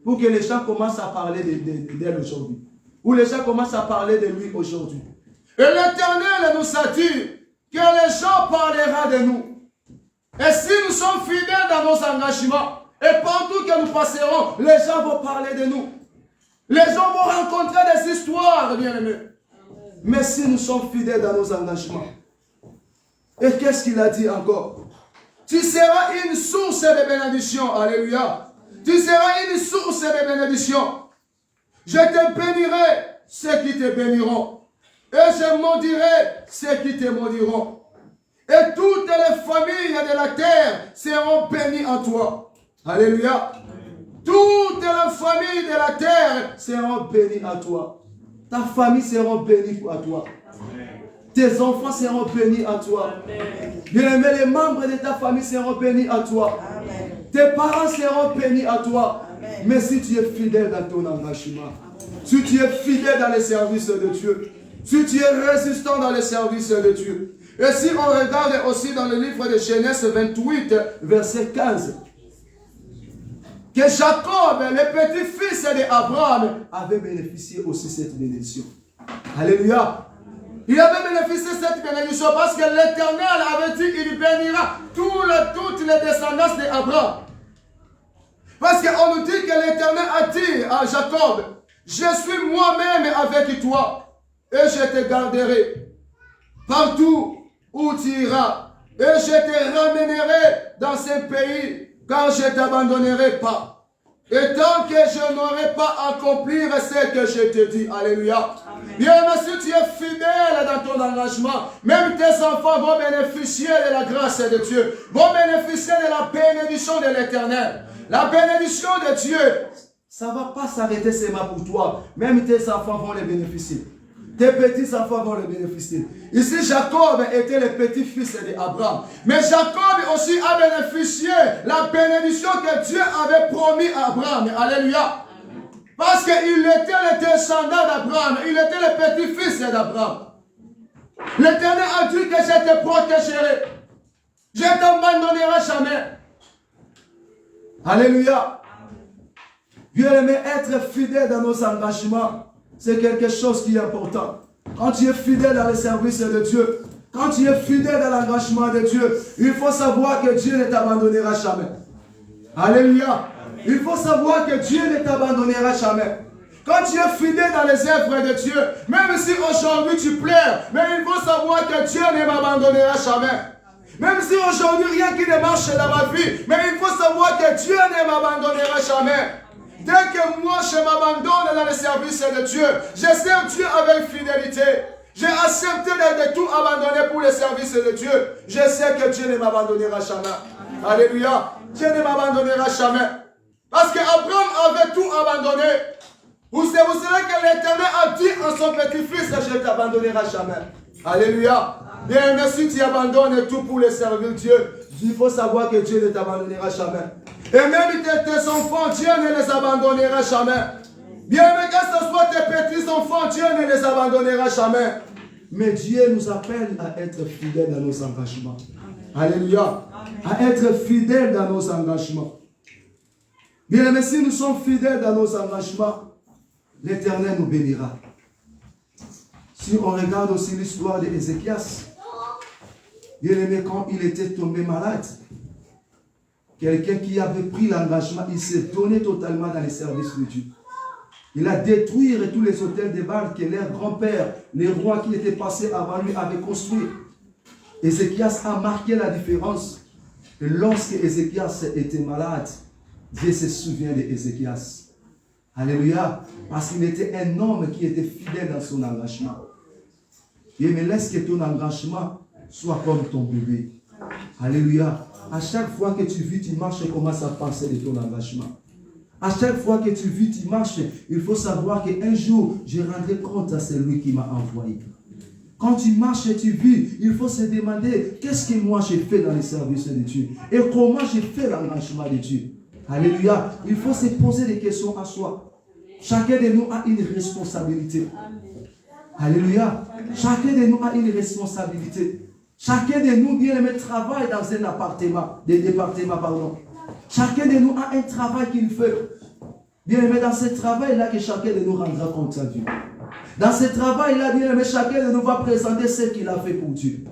pour que les gens commencent à parler d'elle aujourd'hui, ou les gens commencent à parler de lui aujourd'hui. Et l'Éternel nous a dit que les gens parleront de nous. Et si nous sommes fidèles dans nos engagements, et partout que nous passerons, les gens vont parler de nous. Les gens vont rencontrer des histoires, bien-aimés. Mais si nous sommes fidèles dans nos engagements, et qu'est-ce qu'il a dit encore? Tu seras une source de bénédiction. Alléluia. Tu seras une source de bénédiction. Je te bénirai ceux qui te béniront. Et je maudirai ceux qui te maudiront. Et toutes les familles de la terre seront bénies en toi. Alléluia. Toutes les familles de la terre seront bénies à toi. Ta famille sera bénie à toi. Tes enfants seront bénis à toi. Bien-aimé, les membres de ta famille seront bénis à toi. Amen. Tes parents seront bénis à toi. Amen. Mais si tu es fidèle dans ton engagement, si tu es fidèle dans les services de Dieu, si tu es résistant dans les services de Dieu, et si on regarde aussi dans le livre de Genèse 28, verset 15, que Jacob, le petit-fils d'Abraham, avait bénéficié aussi de cette bénédiction. Alléluia. Il avait bénéficié de cette bénédiction parce que l'Éternel avait dit qu'il bénira toutes les descendances d'Abraham. Parce qu'on nous dit que l'Éternel a dit à Jacob, je suis moi-même avec toi et je te garderai partout où tu iras et je te ramènerai dans ce pays car je ne t'abandonnerai pas. Et tant que je n'aurai pas accompli ce que je te dis. Alléluia. Bien, mais si tu es fidèle dans ton engagement, même tes enfants vont bénéficier de la grâce de Dieu, vont bénéficier de la bénédiction de l'Éternel. La bénédiction de Dieu, ça ne va pas s'arrêter seulement pour toi. Même tes enfants vont les bénéficier. Tes petits-enfants vont les bénéficier. Ici, Jacob était le petit-fils d'Abraham. Mais Jacob aussi a bénéficié la bénédiction que Dieu avait promis à Abraham. Alléluia. Parce qu'il était le descendant d'Abraham. Il était le petit-fils d'Abraham. L'Éternel a dit que je te protégerai. Je ne t'abandonnerai jamais. Alléluia. Bien-aimé, être fidèle dans nos engagements, c'est quelque chose qui est important. Quand tu es fidèle dans le service de Dieu, quand tu es fidèle dans l'engagement de Dieu, il faut savoir que Dieu ne t'abandonnera jamais. Alléluia. Il faut savoir que Dieu ne t'abandonnera jamais. Quand tu es fidèle dans les œuvres de Dieu, même si aujourd'hui tu pleures, mais il faut savoir que Dieu ne m'abandonnera jamais. Même si aujourd'hui rien qui ne marche dans ma vie, mais il faut savoir que Dieu ne m'abandonnera jamais. Dès que moi je m'abandonne dans le service de Dieu, je sers Dieu avec fidélité. J'ai accepté de tout abandonner pour le service de Dieu. Je sais que Dieu ne m'abandonnera jamais. Alléluia. Dieu ne m'abandonnera jamais. Parce qu'Abraham avait tout abandonné. Vous savez que l'Éternel a dit à son petit-fils, je ne t'abandonnerai jamais. Alléluia. Bien, mais si tu abandonnes tout pour le servir Dieu, il faut savoir que Dieu ne t'abandonnera jamais. Et même tes enfants, Dieu ne les abandonnera jamais. Bien, mais que ce soit tes petits-enfants, Dieu ne les abandonnera jamais. Mais Dieu nous appelle à être fidèles dans nos engagements. Alléluia. À être fidèles dans nos engagements. Bien, mais si nous sommes fidèles dans nos engagements, l'Éternel nous bénira. Si on regarde aussi l'histoire d'Ézéchias, bien aimé, quand il était tombé malade, quelqu'un qui avait pris l'engagement, il s'est donné totalement dans les services de Dieu. Il a détruit tous les hôtels de Baal que leurs grands-pères, les rois qui étaient passés avant lui avaient construits. Ézéchias a marqué la différence. Et lorsque Ézéchias était malade, Dieu se souvient d'Ézéchias. Alléluia. Parce qu'il était un homme qui était fidèle dans son engagement. Et mais laisse que ton engagement soit comme ton bébé. Alléluia. À chaque fois que tu vis, tu marches et commences à penser de ton engagement. À chaque fois que tu vis, tu marches, il faut savoir qu'un jour, je rendrai compte à celui qui m'a envoyé. Quand tu marches et tu vis, il faut se demander qu'est-ce que moi j'ai fait dans les services de Dieu et comment j'ai fait l'engagement de Dieu. Alléluia. Il faut se poser des questions à soi. Chacun de nous a une responsabilité. Alléluia. Chacun de nous a une responsabilité. Chacun de nous, bien aimé, travaille dans un appartement, des départements, pardon. Chacun de nous a un travail qu'il fait. Bien aimé, dans ce travail-là que chacun de nous rendra compte à Dieu. Dans ce travail-là, bien aimé, chacun de nous va présenter ce qu'il a fait pour Dieu.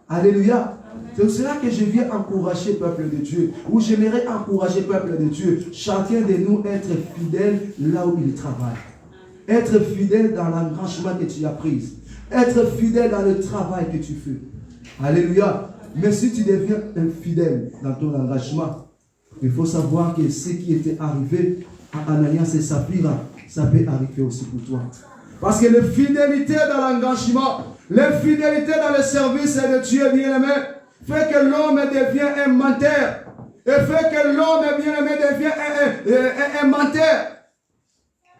Alléluia. C'est pour cela que je viens encourager le peuple de Dieu, ou j'aimerais encourager le peuple de Dieu, chacun de nous être fidèle là où il travaille. Être fidèle dans l'engagement que tu as pris. Être fidèle dans le travail que tu fais. Alléluia. Mais si tu deviens infidèle dans ton engagement, il faut savoir que ce qui était arrivé à Ananias et Saphira, ça peut arriver aussi pour toi. Parce que la fidélité dans l'engagement, la fidélité dans le service de Dieu, bien-aimé, fait que l'homme devient un menteur. Et fait que l'homme, bien-aimé, devient un menteur.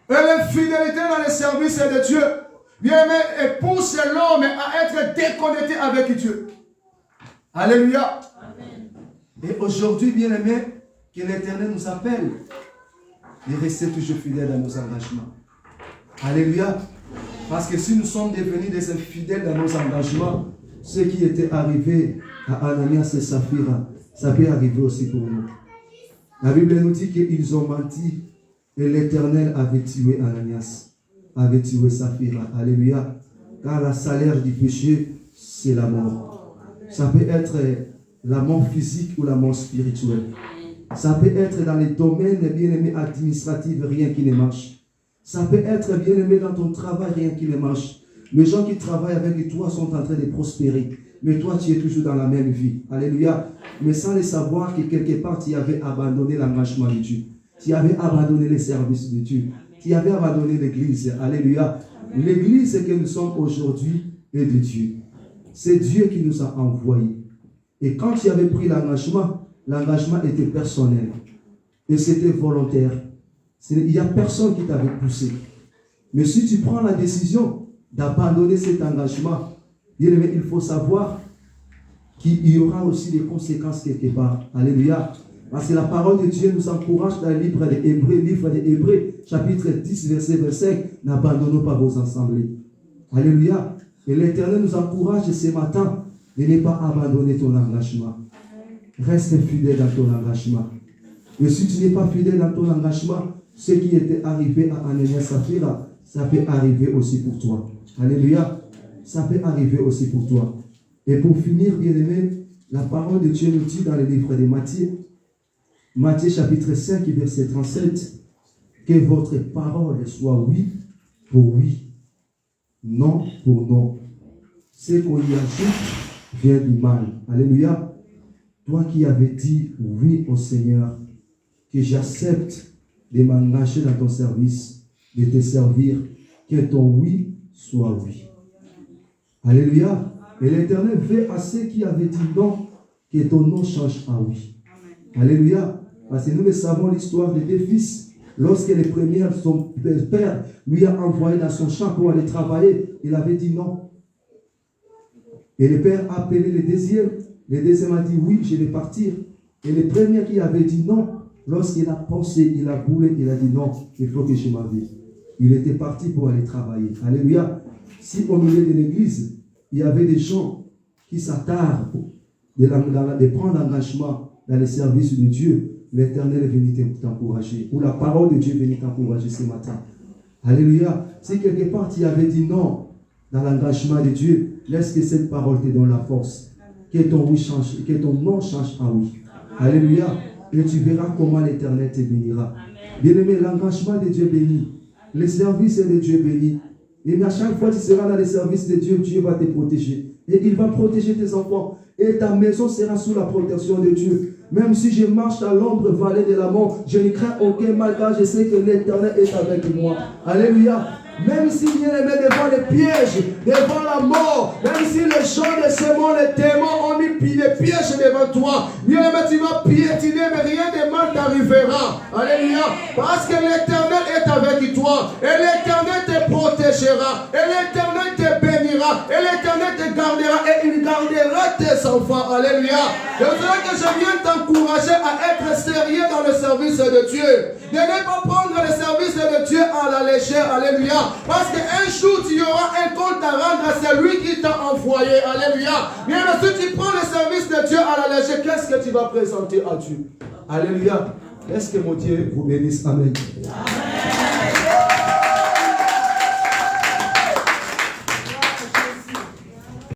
Et la fidélité dans le service de Dieu, bien-aimé, pousse l'homme à être déconnecté avec Dieu. Alléluia. Amen. Et aujourd'hui, bien-aimé, que l'Éternel nous appelle de rester toujours fidèles dans nos engagements. Alléluia. Parce que si nous sommes devenus des infidèles dans nos engagements, ce qui était arrivé à Ananias et Saphira, ça peut arriver aussi pour nous. La Bible nous dit qu'ils ont menti et l'Éternel avait tué Ananias, avait tué Saphira. Alléluia. Car le salaire du péché, c'est la mort. Ça peut être la mort physique ou la mort spirituelle. Ça peut être dans les domaines, bien-aimés, administratifs, rien qui ne marche. Ça peut être, bien-aimé, dans ton travail, rien qui ne marche. Les gens qui travaillent avec toi sont en train de prospérer. Mais toi, tu es toujours dans la même vie. Alléluia. Mais sans le savoir que quelque part, tu avais abandonné l'engagement de Dieu. Tu avais abandonné les services de Dieu. Tu avais abandonné l'église. Alléluia. L'église que nous sommes aujourd'hui est de Dieu. C'est Dieu qui nous a envoyés. Et quand tu avais pris l'engagement était personnel. Et c'était volontaire. Il n'y a personne qui t'avait poussé. Mais si tu prends la décision d'abandonner cet engagement, bien aimé, il faut savoir qu'il y aura aussi des conséquences quelque part. Alléluia. Parce que la parole de Dieu nous encourage dans le livre des Hébreux, chapitre 10, verset 25, n'abandonnons pas vos assemblées. Alléluia. Et l'Éternel nous encourage ce matin de ne pas abandonner ton engagement. Reste fidèle dans ton engagement. Et si tu n'es pas fidèle dans ton engagement, ce qui était arrivé à Ananias Saphira, ça peut arriver aussi pour toi. Alléluia. Ça peut arriver aussi pour toi. Et pour finir, bien-aimé, la parole de Dieu nous dit dans le livre de Matthieu chapitre 5, verset 37, que votre parole soit oui pour oui, non pour non. Ce qu'on y ajoute vient du mal. Alléluia. Toi qui avais dit oui au Seigneur, que j'accepte de m'engager dans ton service, de te servir, que ton oui soit oui. Alléluia. Et l'Éternel veut à ceux qui avaient dit non, que ton non change à oui. Alléluia. Parce que nous le savons l'histoire des deux fils. Lorsque le premier, son père, lui a envoyé dans son champ pour aller travailler, il avait dit non. Et le père a appelé le deuxième. Le deuxième a dit oui, je vais partir. Et le premier qui avait dit non, lorsqu'il a pensé, il a boulé, il a dit non, il faut que je m'en aille. Il était parti pour aller travailler. Alléluia. Si au milieu de l'église, il y avait des gens qui s'attardent de prendre l'engagement dans le service de Dieu, l'Éternel est venu t'encourager. Ou la parole de Dieu est venue t'encourager ce matin. Alléluia. Si quelque part tu avais dit non dans l'engagement de Dieu, laisse que cette parole te donne la force. Que ton oui change, que ton non change en oui. Alléluia. Et tu verras comment l'Éternel te bénira. Bien-aimé, l'engagement de Dieu béni. Le service de Dieu béni. Et à chaque fois que tu seras dans le service de Dieu, Dieu va te protéger. Et il va protéger tes enfants. Et ta maison sera sous la protection de Dieu. Même si je marche dans l'ombre vallée de la mort, je ne crains aucun mal car je sais que l'Éternel est avec moi. Alléluia. Même si Dieu les met devant les pièges, devant la mort, même si les gens de ce monde, les démons ont mis des pièges devant toi, bien aimé, tu vas piétiner, mais rien de mal t'arrivera. Alléluia. Parce que l'Éternel est avec toi. Et l'Éternel te protégera. Et l'Éternel te bénira. Et l'Éternel te gardera. Et il gardera tes enfants. Alléluia. Je voudrais que je vienne t'encourager à être sérieux dans le service de Dieu. De ne pas prendre le service de Dieu à la légère. Alléluia. Parce qu'un jour, tu auras un compte à rendre à celui qui t'a envoyé. Alléluia. Bien, si tu prends le service de Dieu à la légère, qu'est-ce que tu vas présenter à Dieu? Alléluia. Est-ce que mon Dieu vous bénisse? Amen. Amen.